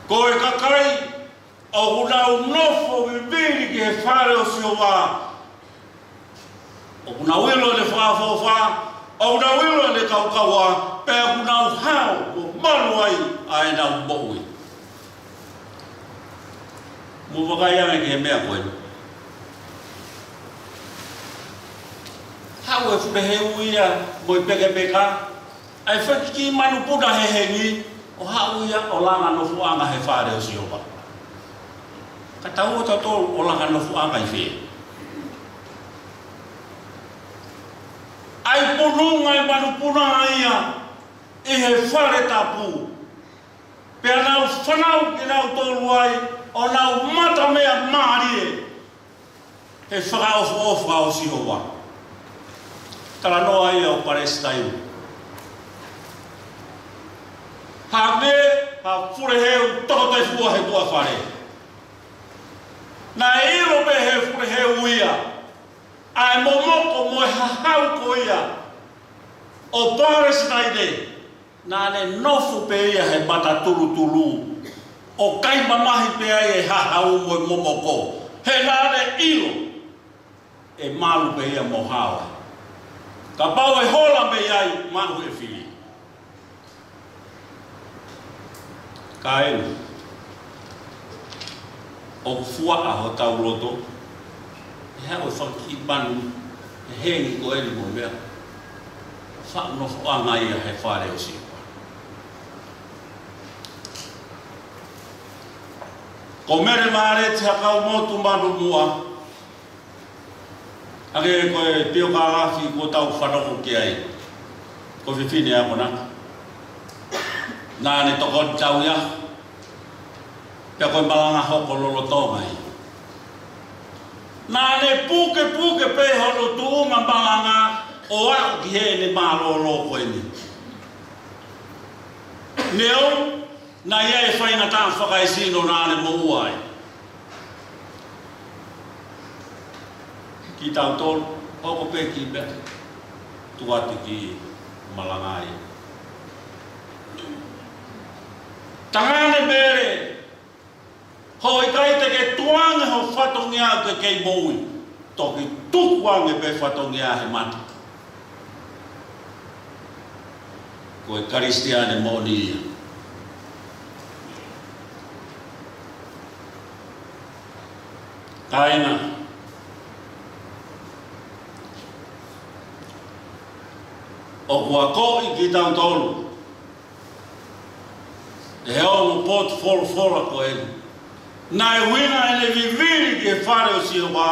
Koe ka kai o unau nofo viviri ki he whare o siowa. O unau ilo le whaafofa, o unau ilo le kaukaua, pe unau hao o malu ai a e nau moui. Mu whakaianga ki he mea koe. Hau e whurehe uia mo I peke peka. Ai whakiki manu puta he hengi o hau ia o langa no fuanga he whare o siopa. Ka tau o tatoro o langa no fuanga I whee. Ai pununga I manu punanga ia I he whare tapu. Pea nau whanau ki nau tolu ai o nau mata mea maarie. He whakaofu o siopa. Tala noa ia o Palestine. Ha me, ha fureheu, toko tai fua he tua whare. Na ilo me he fureheu ia. Ai momoko mo he hau ko ia. O Palestine. Na ne nofu pe ia he bata tulu tulu. O kai mamahi pe ia he hau mo momoko. He na ne ilo. E malu pe ia mo hawa. Ka pau e hola me iai manu e whiri. Ka enu. O fua a ho tau roto. E hea o whaki manu. E hengi ko eni mo mea. Whak no whaanga ia he whare o siwa. Ko mere maare te hakau motu manu mua. Ake koe pio ka rafi ko tau whanoko ki ai. Ko whiwhine a kona. Nā ne toko tau ia. Pea koe malanga hoko lolo tōngai. Nā ne puke pe hono tuunga malanga o aku ki he ne mālolo koe ni. Neo, na ia e whainga tāng whakaisino nā ne mo uai. Ki tau tolu, hoko pe ki pe, tuati ki malangai. Tangane bere, ho I kai te ke tuange ho whatongia ke kei moui, toki tukuange pe whatongia he mata. Ko e karistiane moni ia. Kaina, o kua koi ki tau tolu. E heo mo pot fora ko eni. Nā e winga e ne viviri ki e whare o sio wā.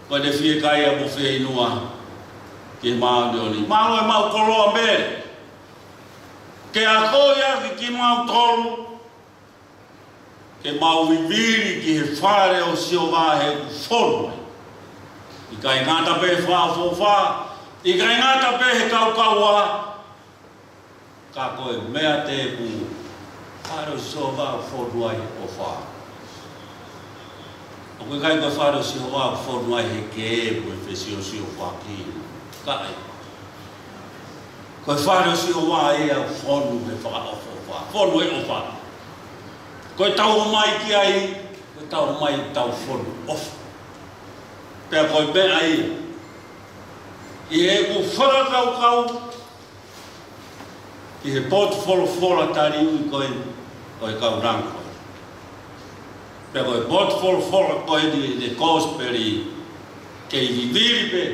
Ko ne fie kai a mo fie inua. Ki e maa neoni. Malo e mau koloa mere. Ke a koia ki mau tolu. Ke mau viviri ki e whare o sio wā he whoroi. I kai ngata pe wha. I kai ngata pe he kaukaua. Ka koe mea te pu. Whare o sio wā whoruai o wha. O koe kai koe whare o sio wā whoruai he ke e pu e whesio sio wha ki. Ka e. Koe whare o sio wā e a whonu he wha o wha. Whonu e o wha. Koe tau mai ki ai. Koe tau mai tau whonu ofa. Pea koe mea ia. I he ku whakakau I he potu whora tari ui koe kau rango. Pea koe potu whora koe ni kōsperi ke I viviri pe.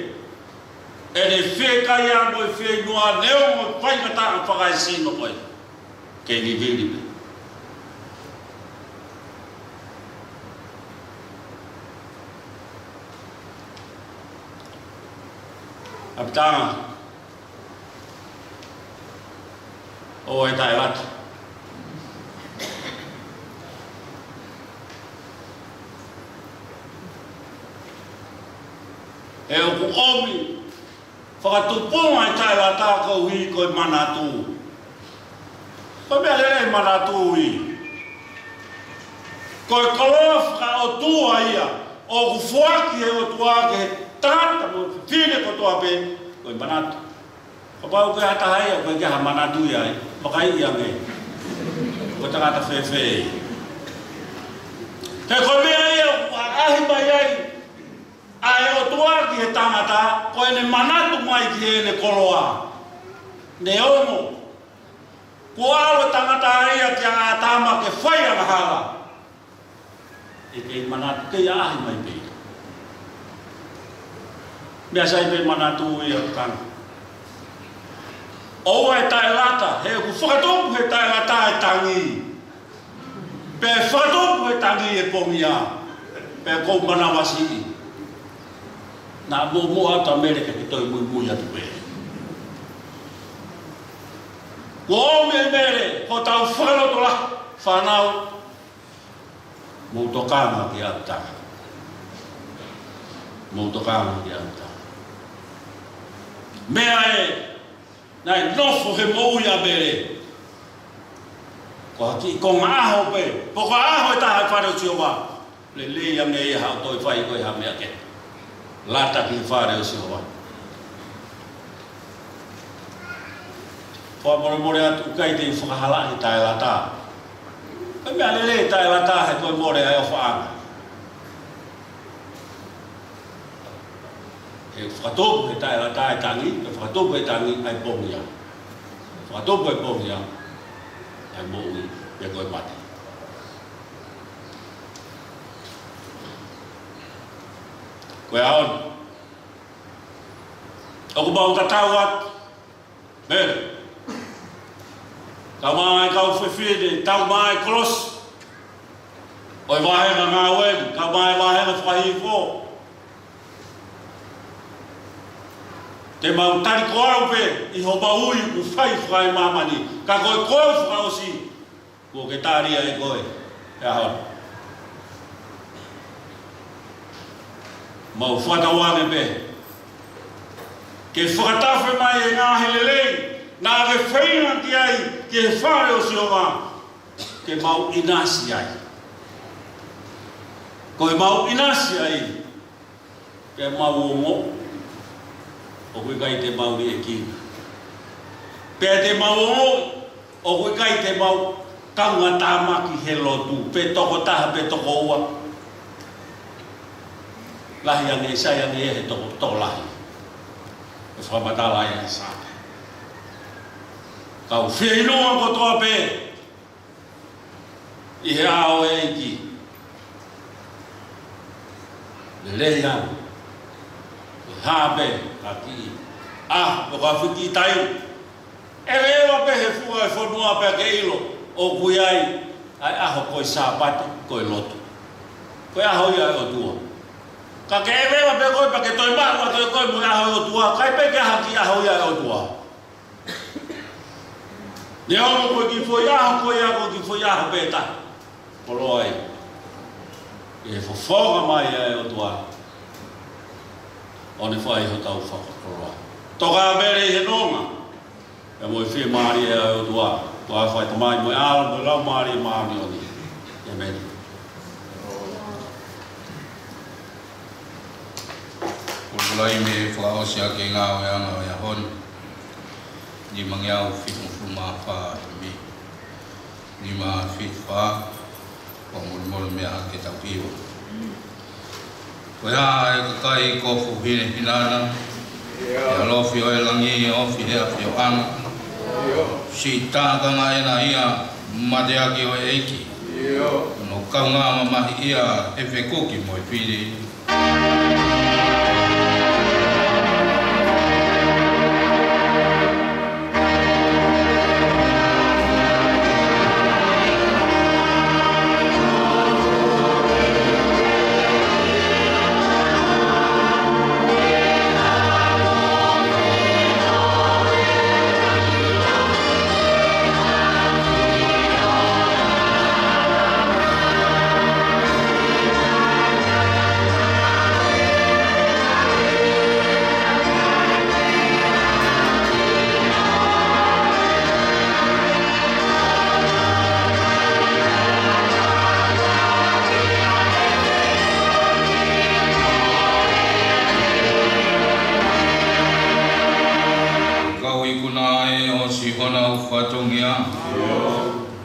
E ne whee kai a koe whee nua neo mo whaingata a whakai sino koe ke I viviri pe. Apitanga. O e tai watu. E o ku omi. Whakatupunga e tai wata ko hui koe manatu. Koe mea lere manatu hui. Koe koloa whaka o tua ia. O ku whaki e o tuake. Tata mo fine ko toa pe koe manatu. Ko pau koe hata hai o koe keha manatu iai. Makai ia me. Ko tangata whewhe. He koe mea ia ahi mai ai. Ai o toa ki he tangata. Koe ne manatu mai ki he ne koloa. Ne omo. Ko alo tangata ia ki a tama ke whai anga hala. e ke mana ke ahi mai pe me sai pe mana tu ia kan o e tai lata he ku whakatopu he tai lata e tangi pe whakatopu he tangi e pongia pe kou mana wasi na mo ata mere ke toi mui atu pe o me mere ho tau whakaloto la whanau mo tokanga ki ata mea e nai nofo he mouia mere ko ki ko ngaho pe po ko aho ta ha fare o wa le ia me ia ha toi fai ko ha me ke lata ki fare o wa ko mo atu kai te whakahala i tai lata e mea le tai lata he toi more ai o whaanga e whakatopu he tai lata e tangi e whakatopu he tangi ai pongia whakatopu e pongia ai moui e koe mate koe aon oku bau tatau at mere kau mai kau whewhire, tau mai kolos. Oi wahenga ngā wen, kau mai wahenga whahiko. Te mau tari koau pe, i ho maui u whai mamani. Ka koe koe whaosi, ko ke tāria e koe. E ahon. Mau whatawange pe. Ke whakatawhi mai e ngā helelei. Nā ke whainga ki ai, ke whare o sioma, ke mau inasi ai. Koe mau inasi ai, ke mau ongo, o koe kai te mau ni e kina. Pea te mau ongo, o koe kai te mau kaunga tāmaki he lotu, pe toko taha, pe toko ua. Lahi ange, sai ange e he toko lahi. E whamatala e sāpe. Kau whiainoa ko toa pē, i he ao e iki. Le leia, e hāpe, ka ki. O ka whiki tai. E rewa pē he fua e whanua pē ke ilo, o kui ai aho koe sāpate, koe lotu. Koe aho ia e o tua. Ka ke e rewa pē koe pē ke toi marua koe mui aho e o tua, kai pē ke haki aho ia e o tua. Ni ono koe ki fo iaho koe ia koe ki fo iaho pēta. Polo ai. E fofonga mai e o tua. O ne whai ho tau whakaporoa. Toka mere i he nonga. E moi whia maari e o tua. Toa whai tamai moi ala moi lau maari e maari o ni. E meni. Kulai me whaosia ke ngā o anga o ia honi. Ni mangiau whitu ma wha mi. Ni ma whitu wha. Wa mulu mea ke tau piwa. Koe haa e kakai kofu hine hinana. E alofi o e langi e ofi hea whio ana. Si tākanga e na ia mateaki o e eiki. No kaunga mamahi ia e whekoki mo e piri.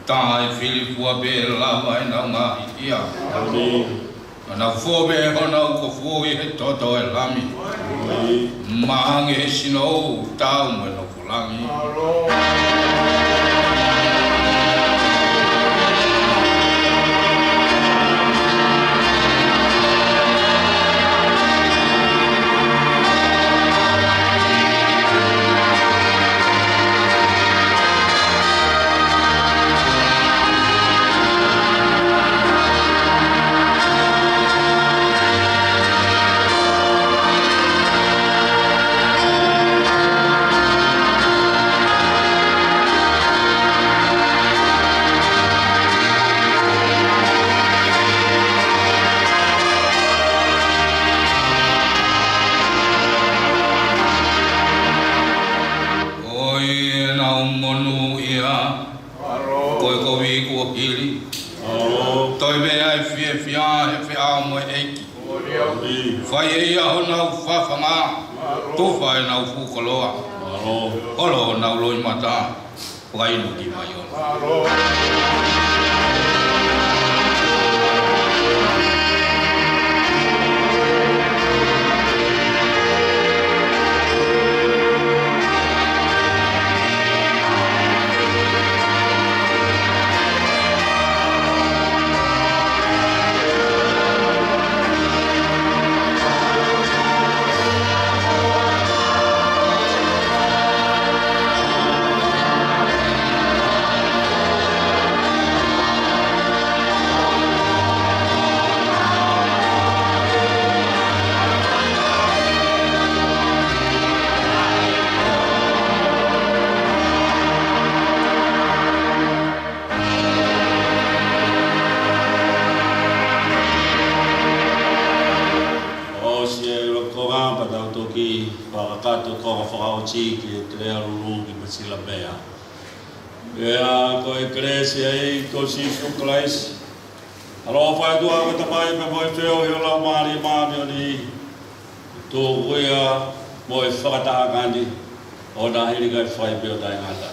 Tai Filipua be lava e nau ngā ia. Ana fōbe hona u ko fōi he toto e lami. Mahange he sino tau me no pulangi. e ko pili. Alo. Toi be ai fia e fia mo e. Fai e ia hona ufafanga. Tu fai na ufu koloa. Alo. Olo na uloi mata. Wai no ki mai ona. Kato ko whakao tiki e te rea ruru ki masila mea. Ea ko e kresia e ko sifu klais. Alo whai tua ko tamai pe moi wheo i ola maari maami o ni. Tō kuia mo e whakataha kani. O nā hiri kai whai peo tai ngata.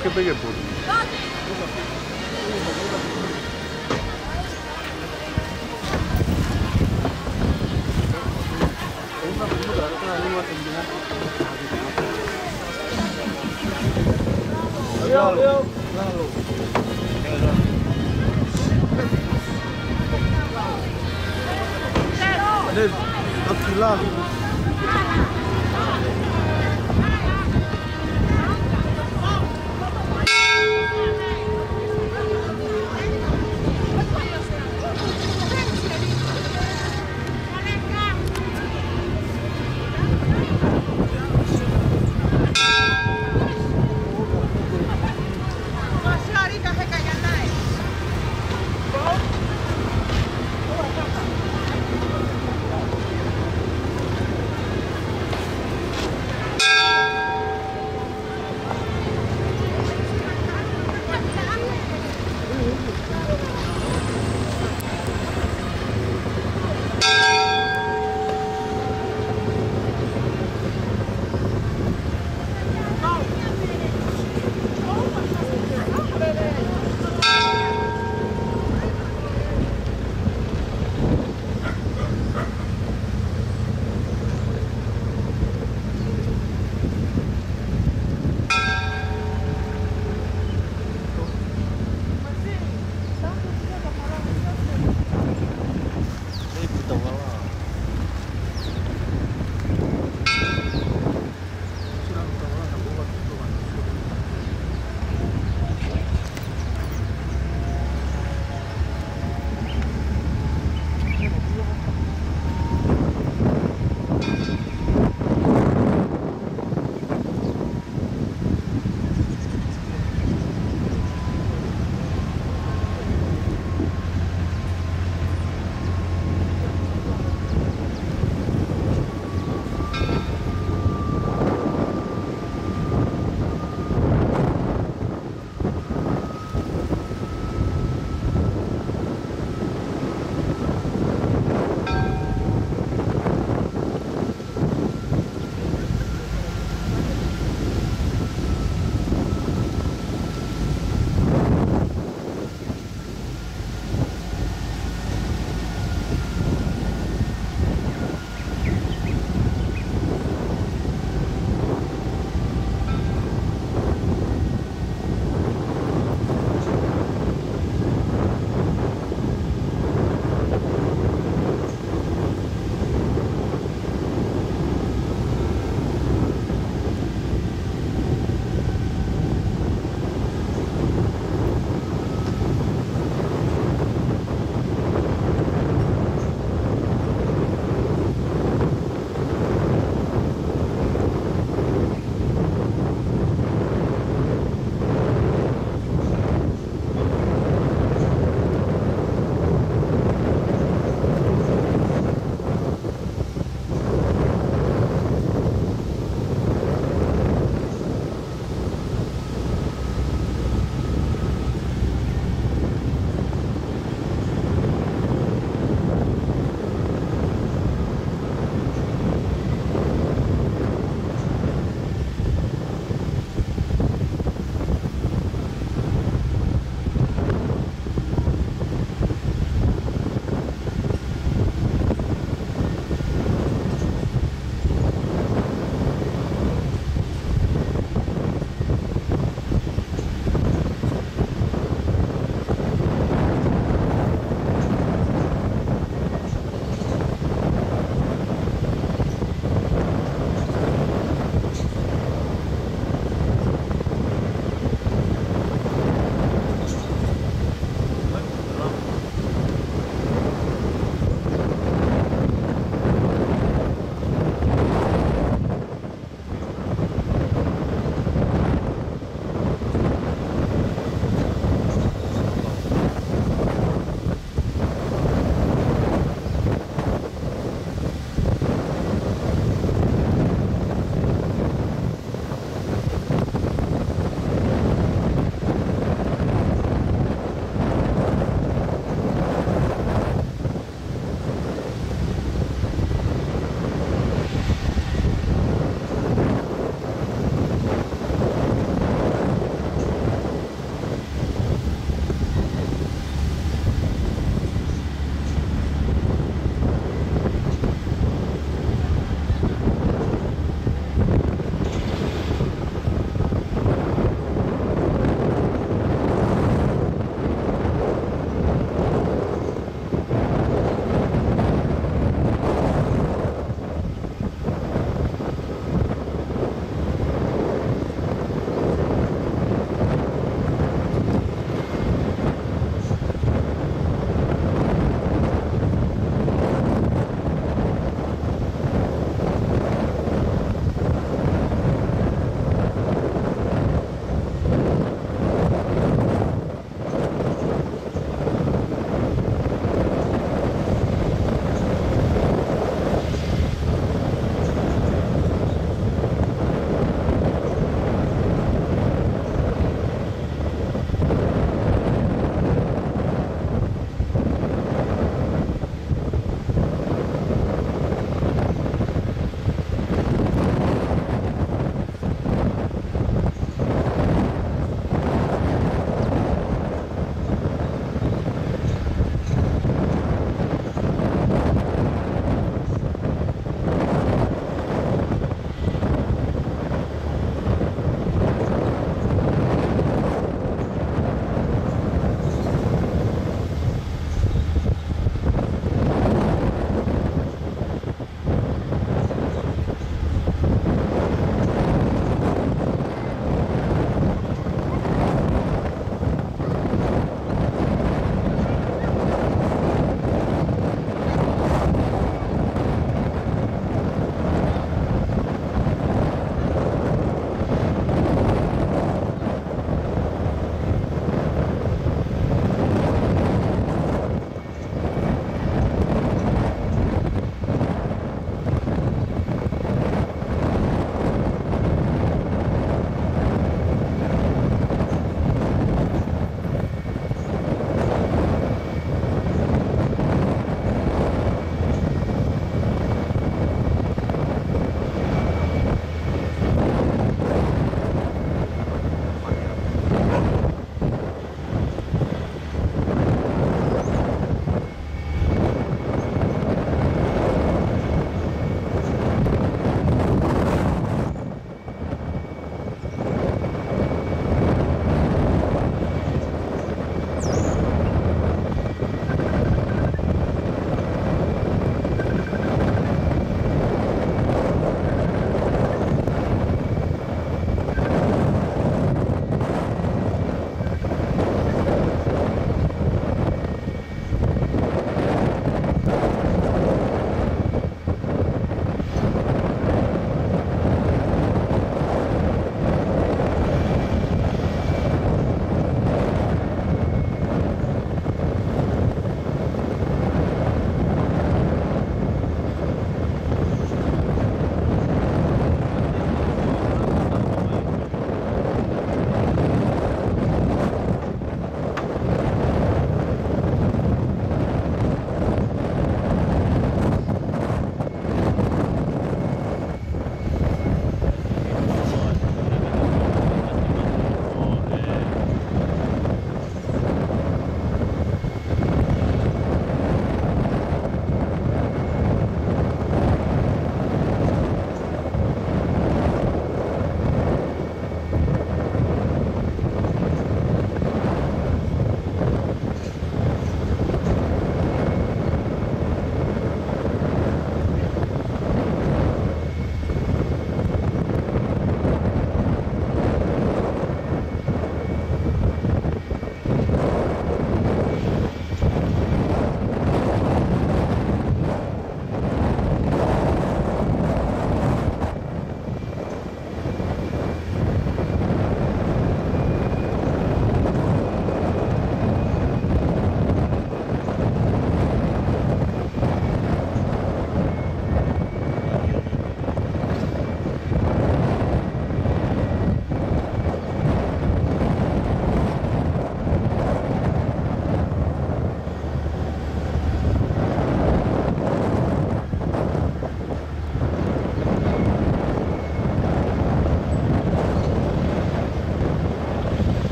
que pegue por.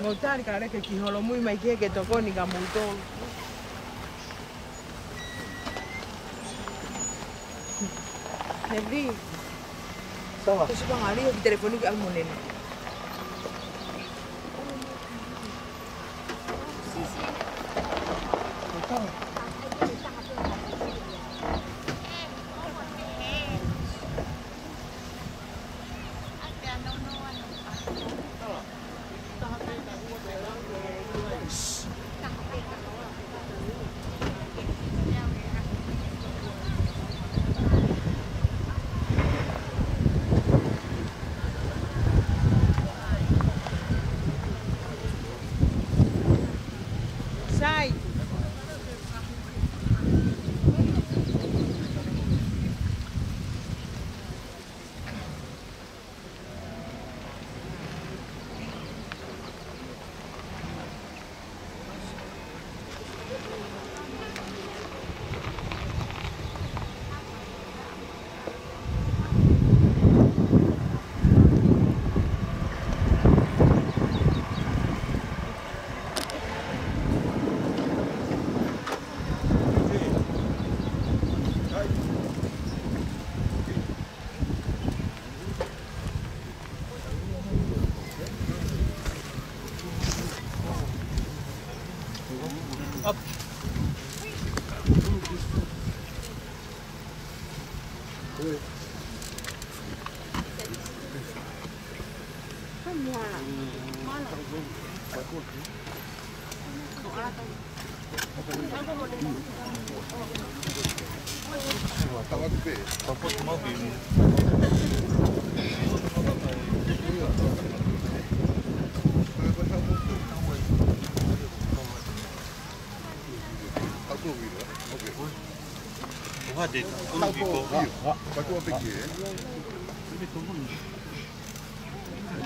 Ngotari kare ke kiholo mui mai ke tokoni ka muto. Nebri. Sawa. Terus bang Ali di telepon ke almonen.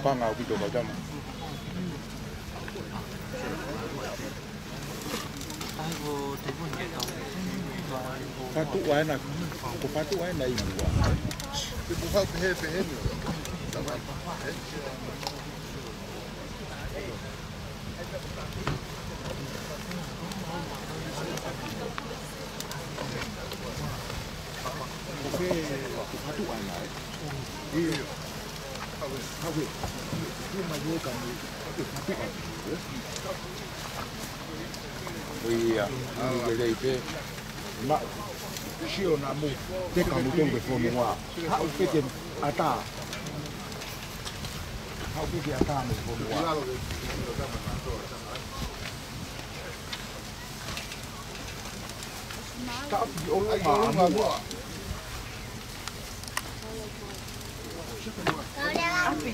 Panga upito kwa jamu. Patu waena, kupatu waena ibu wa. Ibu hau pehe ni. Kupatu waena. Iya. Hawe. Ini maju kami. Iya, jadi itu mak sio namu teka mutongo fono wa. Ha upete ata. Ha upete ata mo fono wa. Ta olo ma. Api.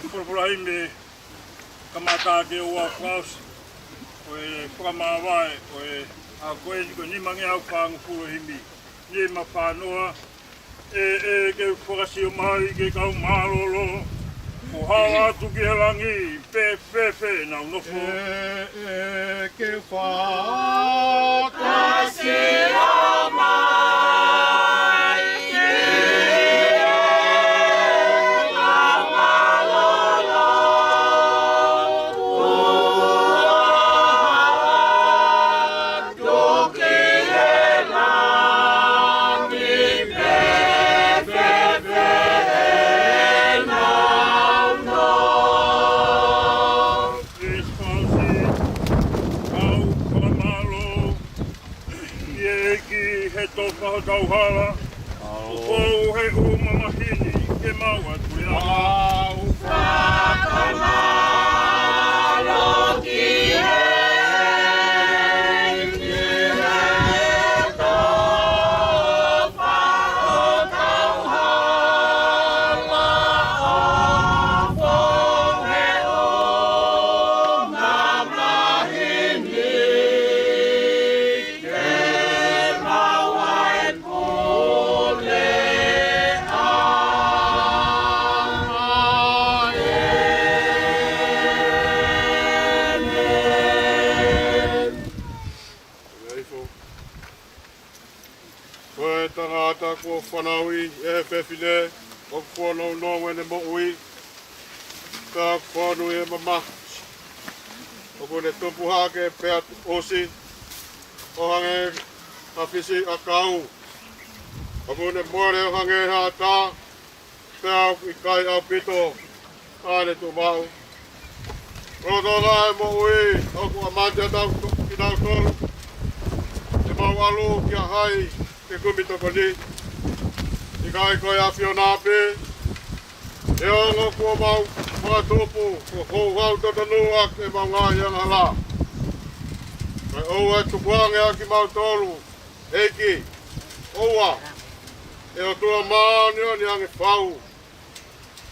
Purpura me kamata ke ua Klaus oe whakamawai oe a koe ko ni mangi au whaangu puro himi ni ma whanua ke whakasio mai ke kau marolo ko hawa atu ki helangi pe na unofo ke whakasio Kauhala, o he umamahini ke maua tuia. Whakamalo ki whanaui e pewhine, o whanau no wene mo ui, ka whanau e mama. O kone tupu hake pea osi, o hange hawhisi a kau. O kone more o hange ha tā, pea i kai au pito, kāne tu mau. Roto lai mo ui, o ku amantia tau ki tau tolu, e mau alu kia hai, ke kumitoko ni. I kai koe a whionāpe, e ongo kua mau whakatupu, ko hou hau tatanua ke mau ngāhi anga la. Kai oua e tupuange a ki mau tolu, eiki, oua, e o tua maani o ni ange whau.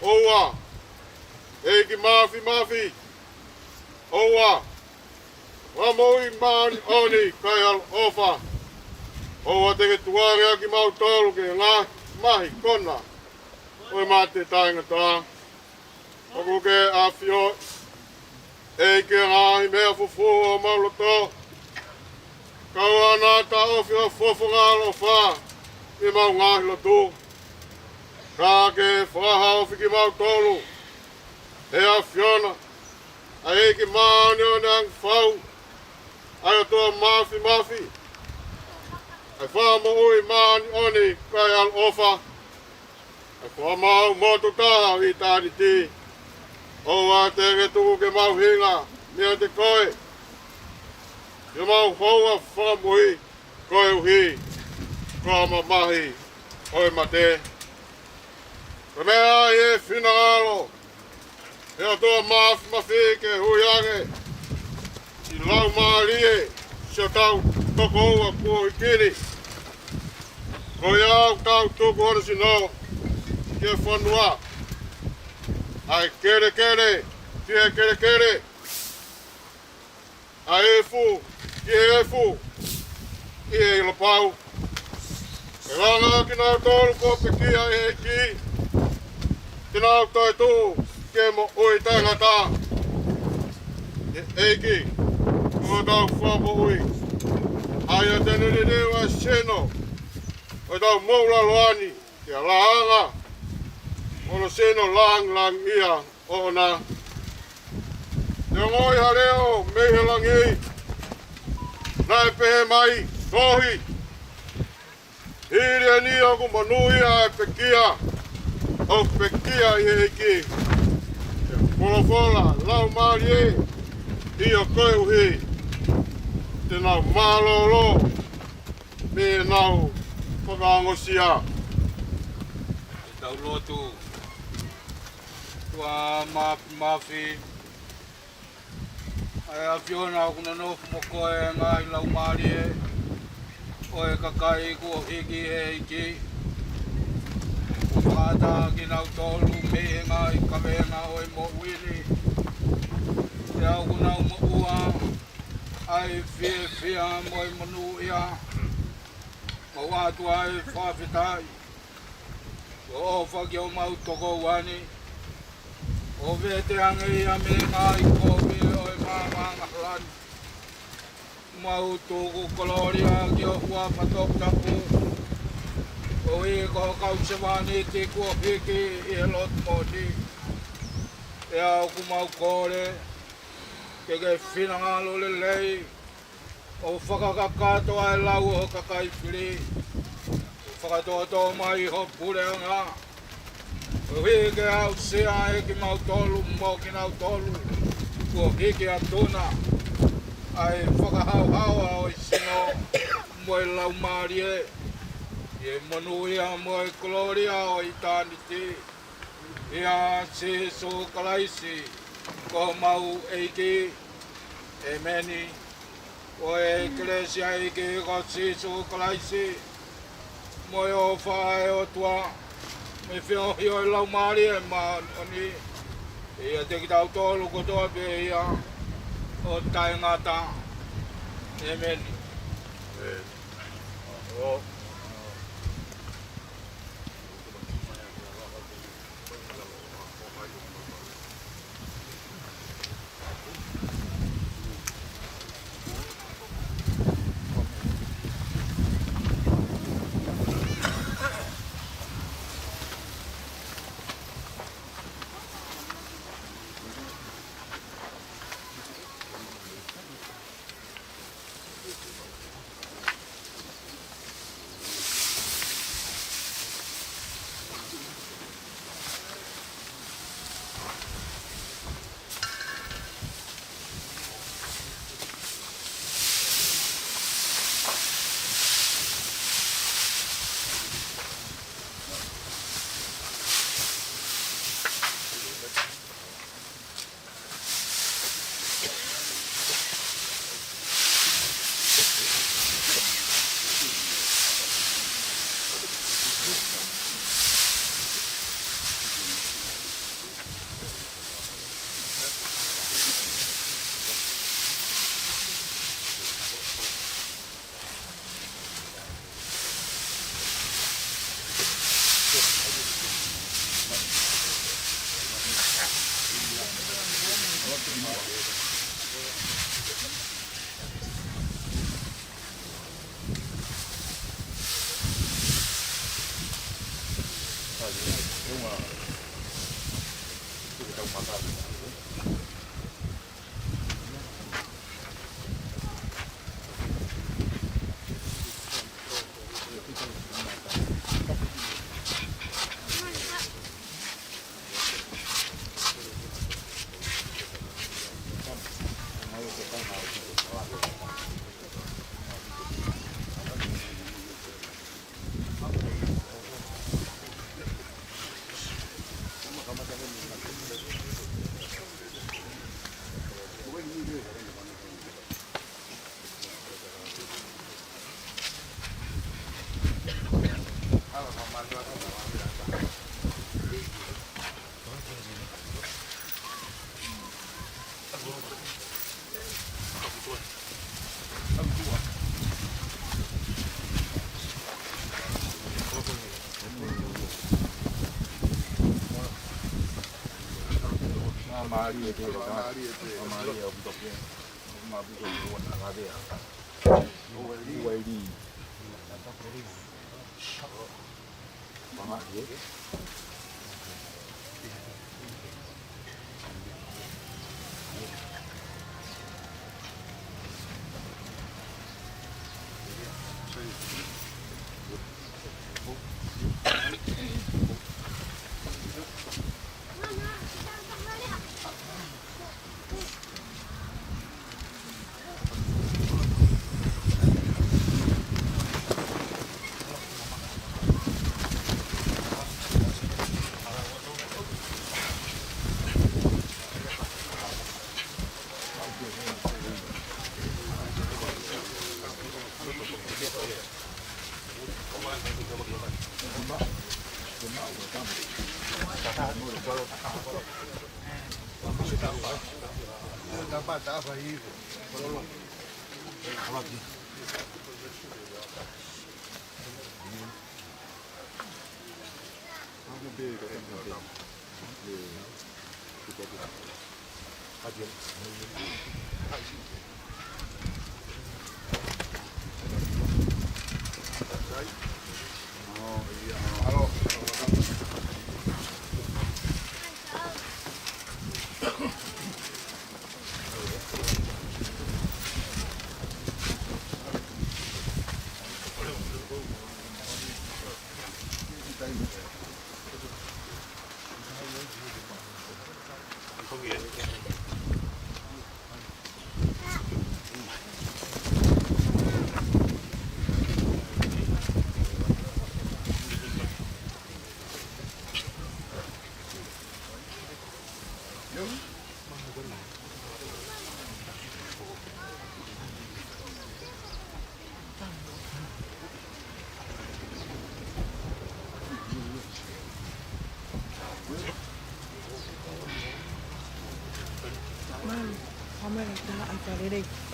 Oua, eiki mafi, oua, wamoi maani oni kai al ofa. Oua teke tuange a ki mau tolu ke ngāhi, mahi kona oe mate tainga tā. Oku ke a whio e ke ngāhi mea fufu o mauloto. Kau ana ta o whio fufu ngālo whā i mau ngāhi lotu. Kā ke whahau whiki mau tolu e a whiona a e ke maani o neang whau ai o tua mafi. Ai whamo ui maani oni kai al ofa. Ai whamau motu taha i tāni ti. Oua teke tuku ke mau hinga, mea te koe. Ke mau houa whamui, koe uhi, koa mamahi, oi mate. Mea e finangalo. E o toa mawhike huiange. I lau maalie. Se tau toko ua kua ikiri. Ko iau tau tuku hora sinau. Kia whanua. Ai kere kere. Kia kere kere. Ai efu. Kia efu. Kia i lapau. E ranga ki nau tōru ko pekia e ki. Ki nau toi tū. Ke mo ui tangata. E eiki. Kua tau whapo ui. Ai a tene rewa seno. O tau moura loani. Kia lahanga. Ono seno lang ia. Ona. Te ngoi hareo. Mehe langi. Nai pehe mai. Tohi. Hiri ni aku manuia e pekia. O pekia i eiki. Fola lau marie. Ia koe uhi. Te nau malolo. Me nau whakaangosia. Tau lotu. Tua mafi. Ai a Fiona o kuna nofu moko e ngai lau marie. O e kakai kua hiki e iki. O whakata ki nau tolu me ngai kawenga o e mo wili. Te au kuna o mo ua. Ai whia mo e manu ia. Mo wātua e whawhitai. O whaki o mau toko wani. O vete ange ia me ngai komi o e māmanga hlani. Mau tōku koloria ki o hua patoptapu. O i ko kausewani te kua piki i he lot moti. E au ku mau kore. Ke whinangalo le lei. O whakakakato ai lau o kakai whiri. O whakatoto mai ho pureanga. O hike au sea e ki mau tolu mo ki nau tolu. Kua hike a tuna. Ai whakahauhaua o i sino mo e lau marie. I manuia mo e koloria o i tāniti. Ia se so kalaisi. Ko mau eiki. E meni. O e eklesia eiki ko se so kalaisi. Mo e o whae o tua. Me whiohi o i lau marie ma oni. Ia te ki tau tōlu kotoa pe ia. O taingata. Amen. O Maria te Maria butoke ma butoke wana ngavea uweli mama ye Đây.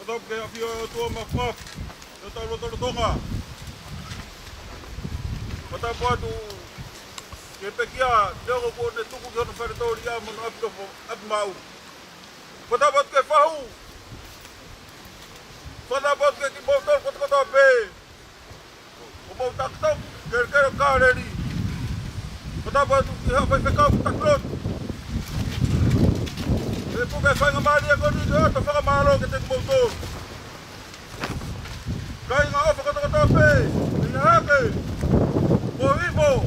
top ke afio to mafaf. Lo tonga. Mata patu ke pekia dego ko ne tuku ko feritoria mo apto apmau. Mata pat ke fahu. Mata pat ke ki motor ko to be. O tak tok ke kareri. Mata patu ki ha fa ka taklot. E po ke fa ngamari ko ni to fa malo ke te motor. Kai nga ofa ko be. Ni hake. Ibo,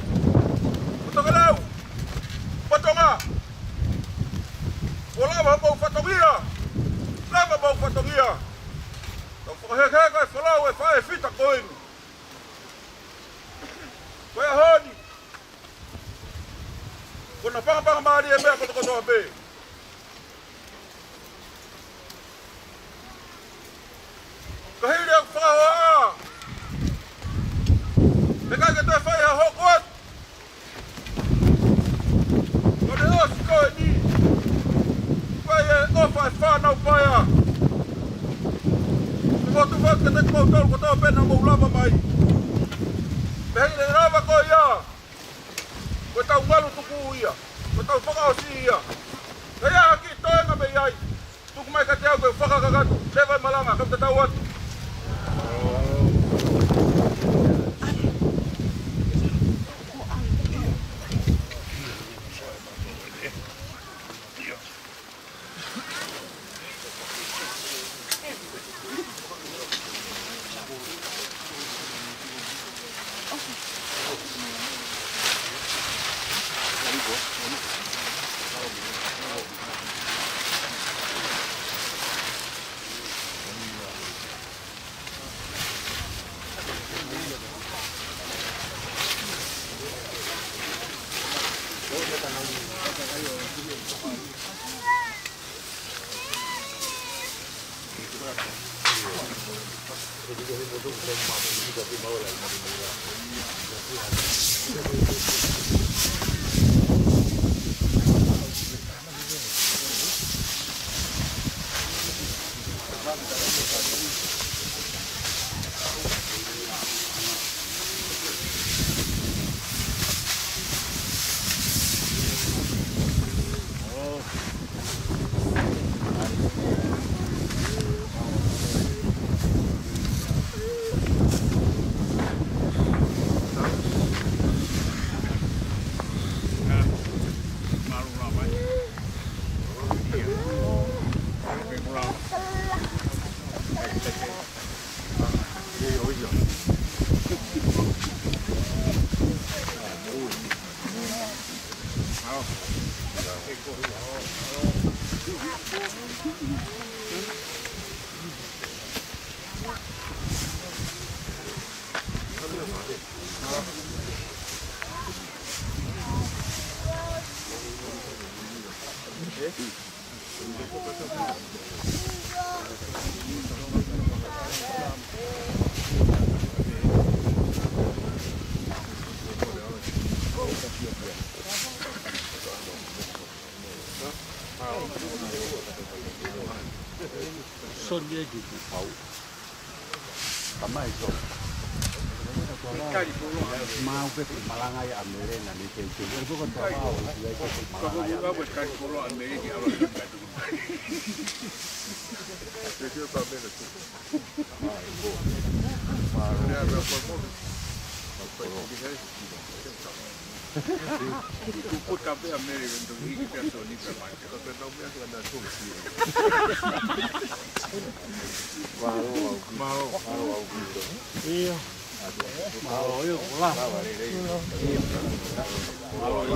Patogalau, Patonga, Wala mau Patogia, Lama mau Patogia, Heka Falawe, Fire Fita Coin, Where Honey, when a Papa Mari and Bear to Bay. Kahili Fawa. Pega que tu faz a roquete. Quando eu estou ali, vai ofa fana o paia. Quando tu vai que tem que voltar, quando eu pena mo lava mai. Bem leva coia. Quando o malo tu cuia, quando o fogo sia. Aí aqui tô na meia. Tu como é que te algo fogo cagado? Leva malanga, como tá o outro. Son dia di pau. Kamai so. Mau ke Malanga ya Amere na ni ke ke. Ko ko ta mau ya ke Malanga ya. Ko ka ko lo Amere ki aba ka tu. Preciso saber isso. Para ver por favor. Tu put up a American to he can so ni per mai. Ko pe no me hace andar con sí. Malo. Iya. Malo yo lah. Malo.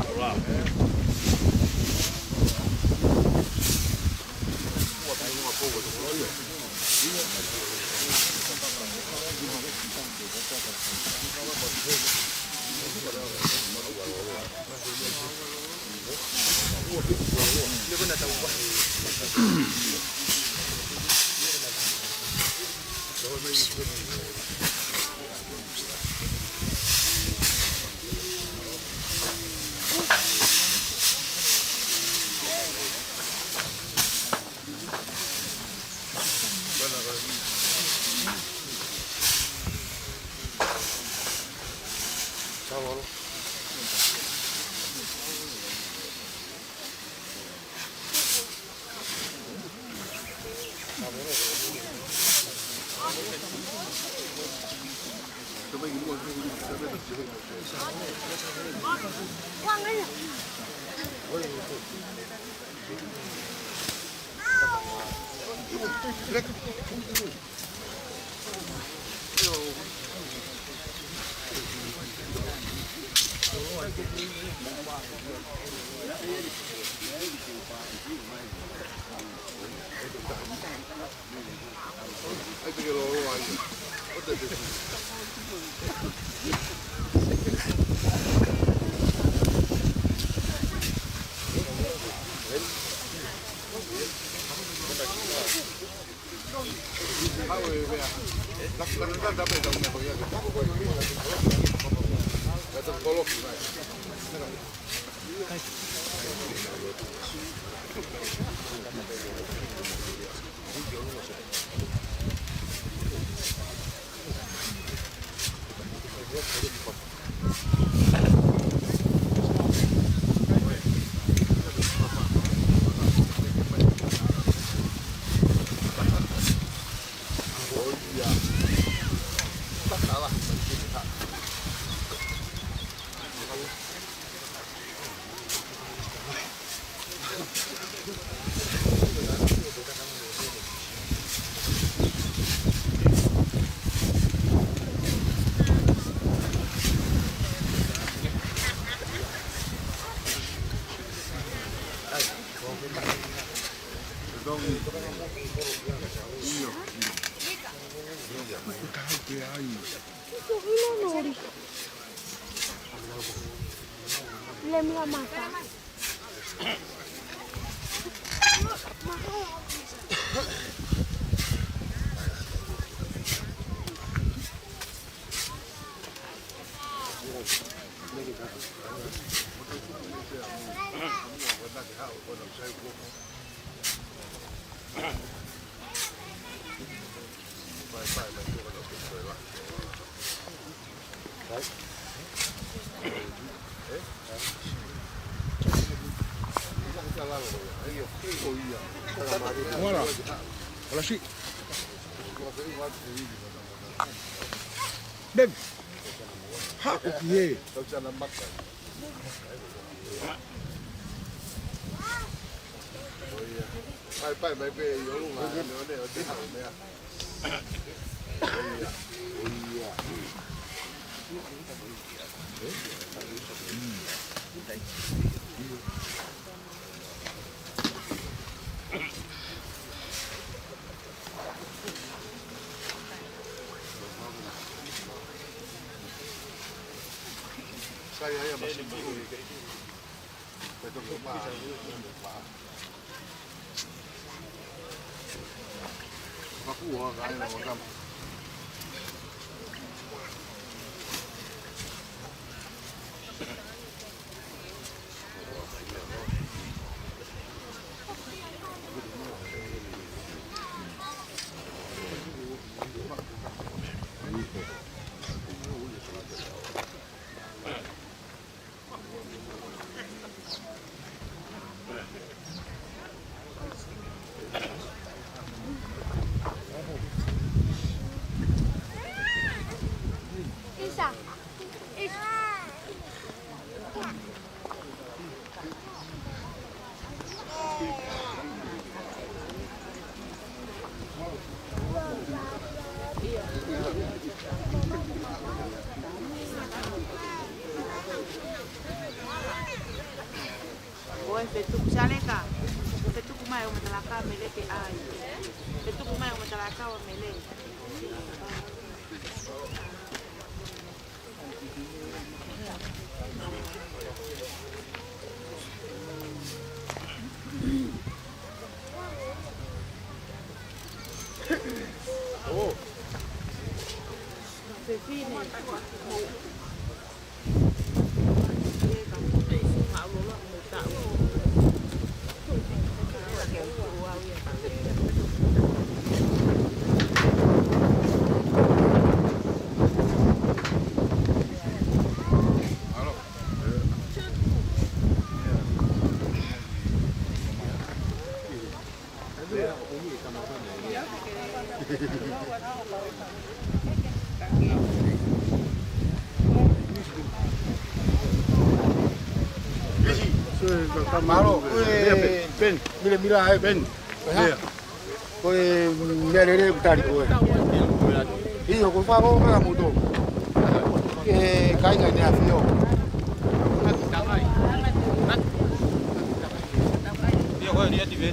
Voilà. Voilà, si. Dem. Ha, okay. Fetuk saleka. Fetuk mai o matalaka mele ke ai. Fetuk mai o matalaka o mele. Oh. Fefine. Malo, ben, mila hai ben. Koe merere kutari koe. Hiyo kufa ko ka mudo. Kai ngai afio. Dia koe dia tibe.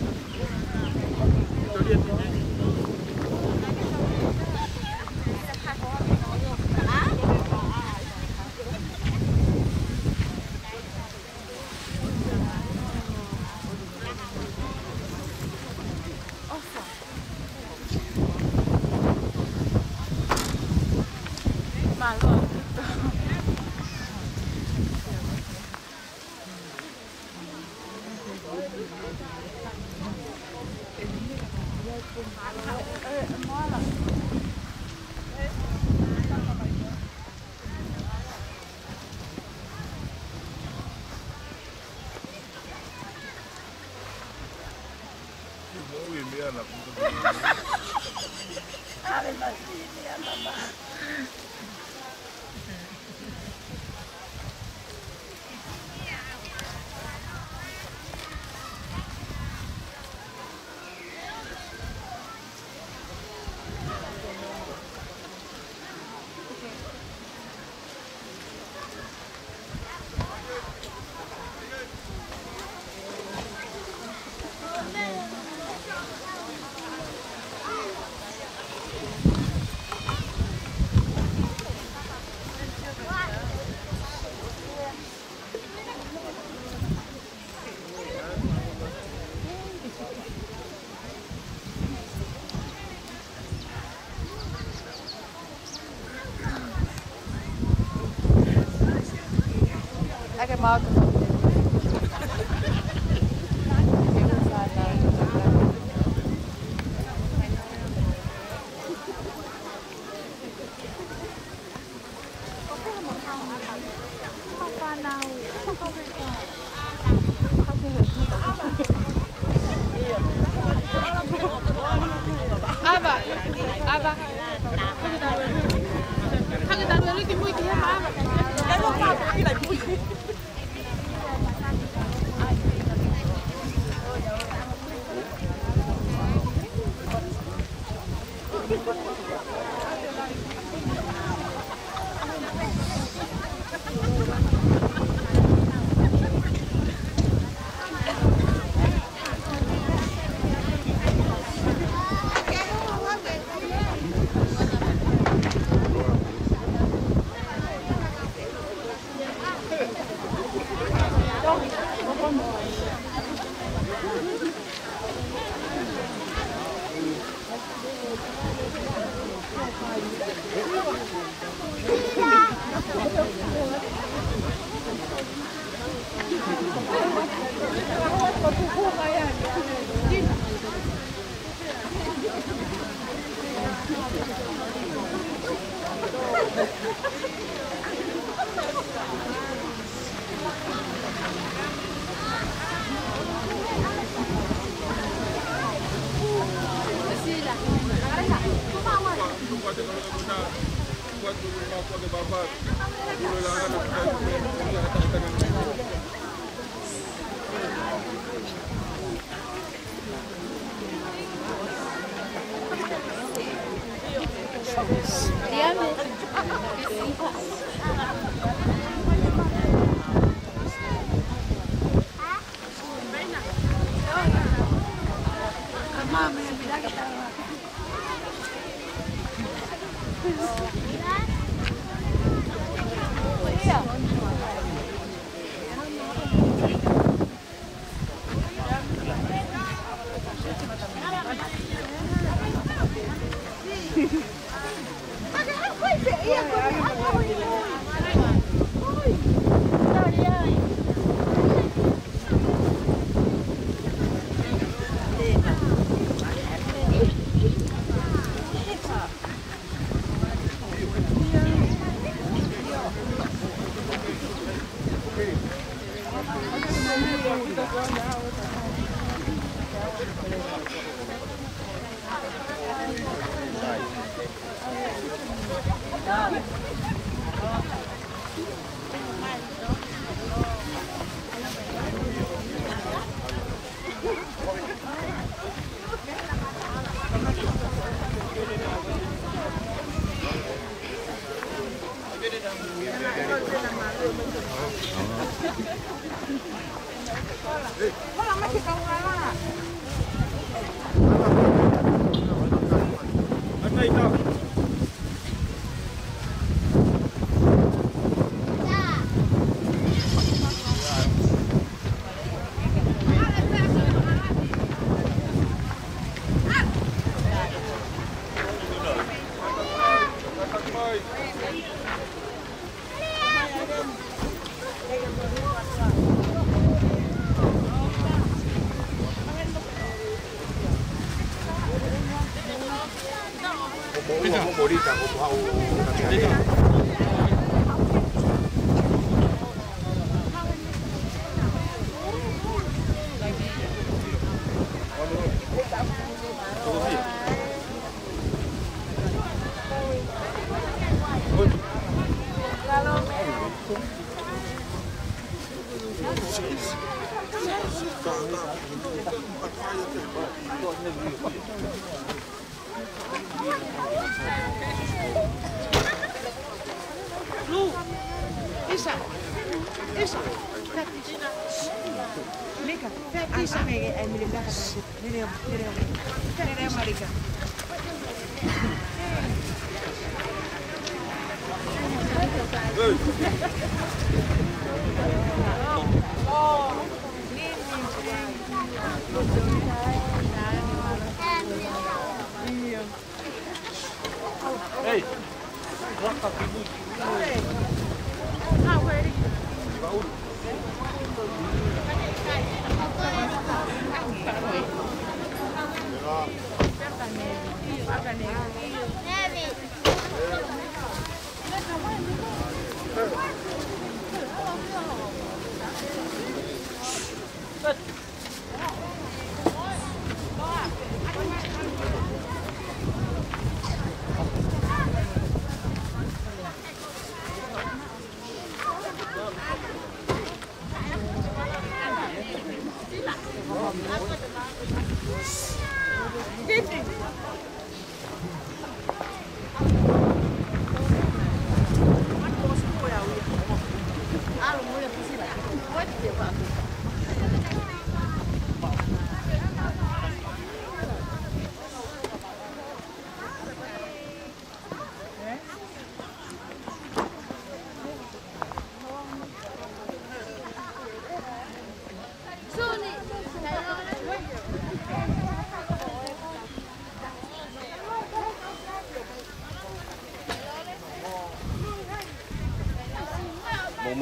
Lekker makkelijk. Aba. Hang dan wel die moeite hebben. Ja, nog maar. Lu, isa. Lika, isa may ay milinda ka pa. Nire Marika. Hey.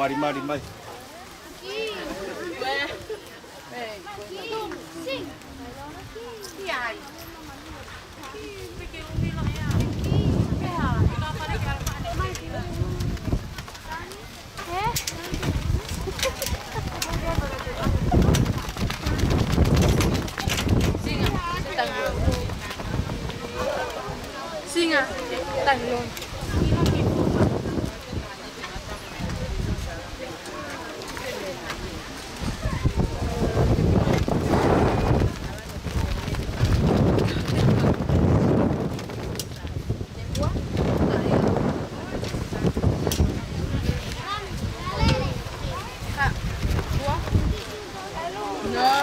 Mari. Singa, tanglon.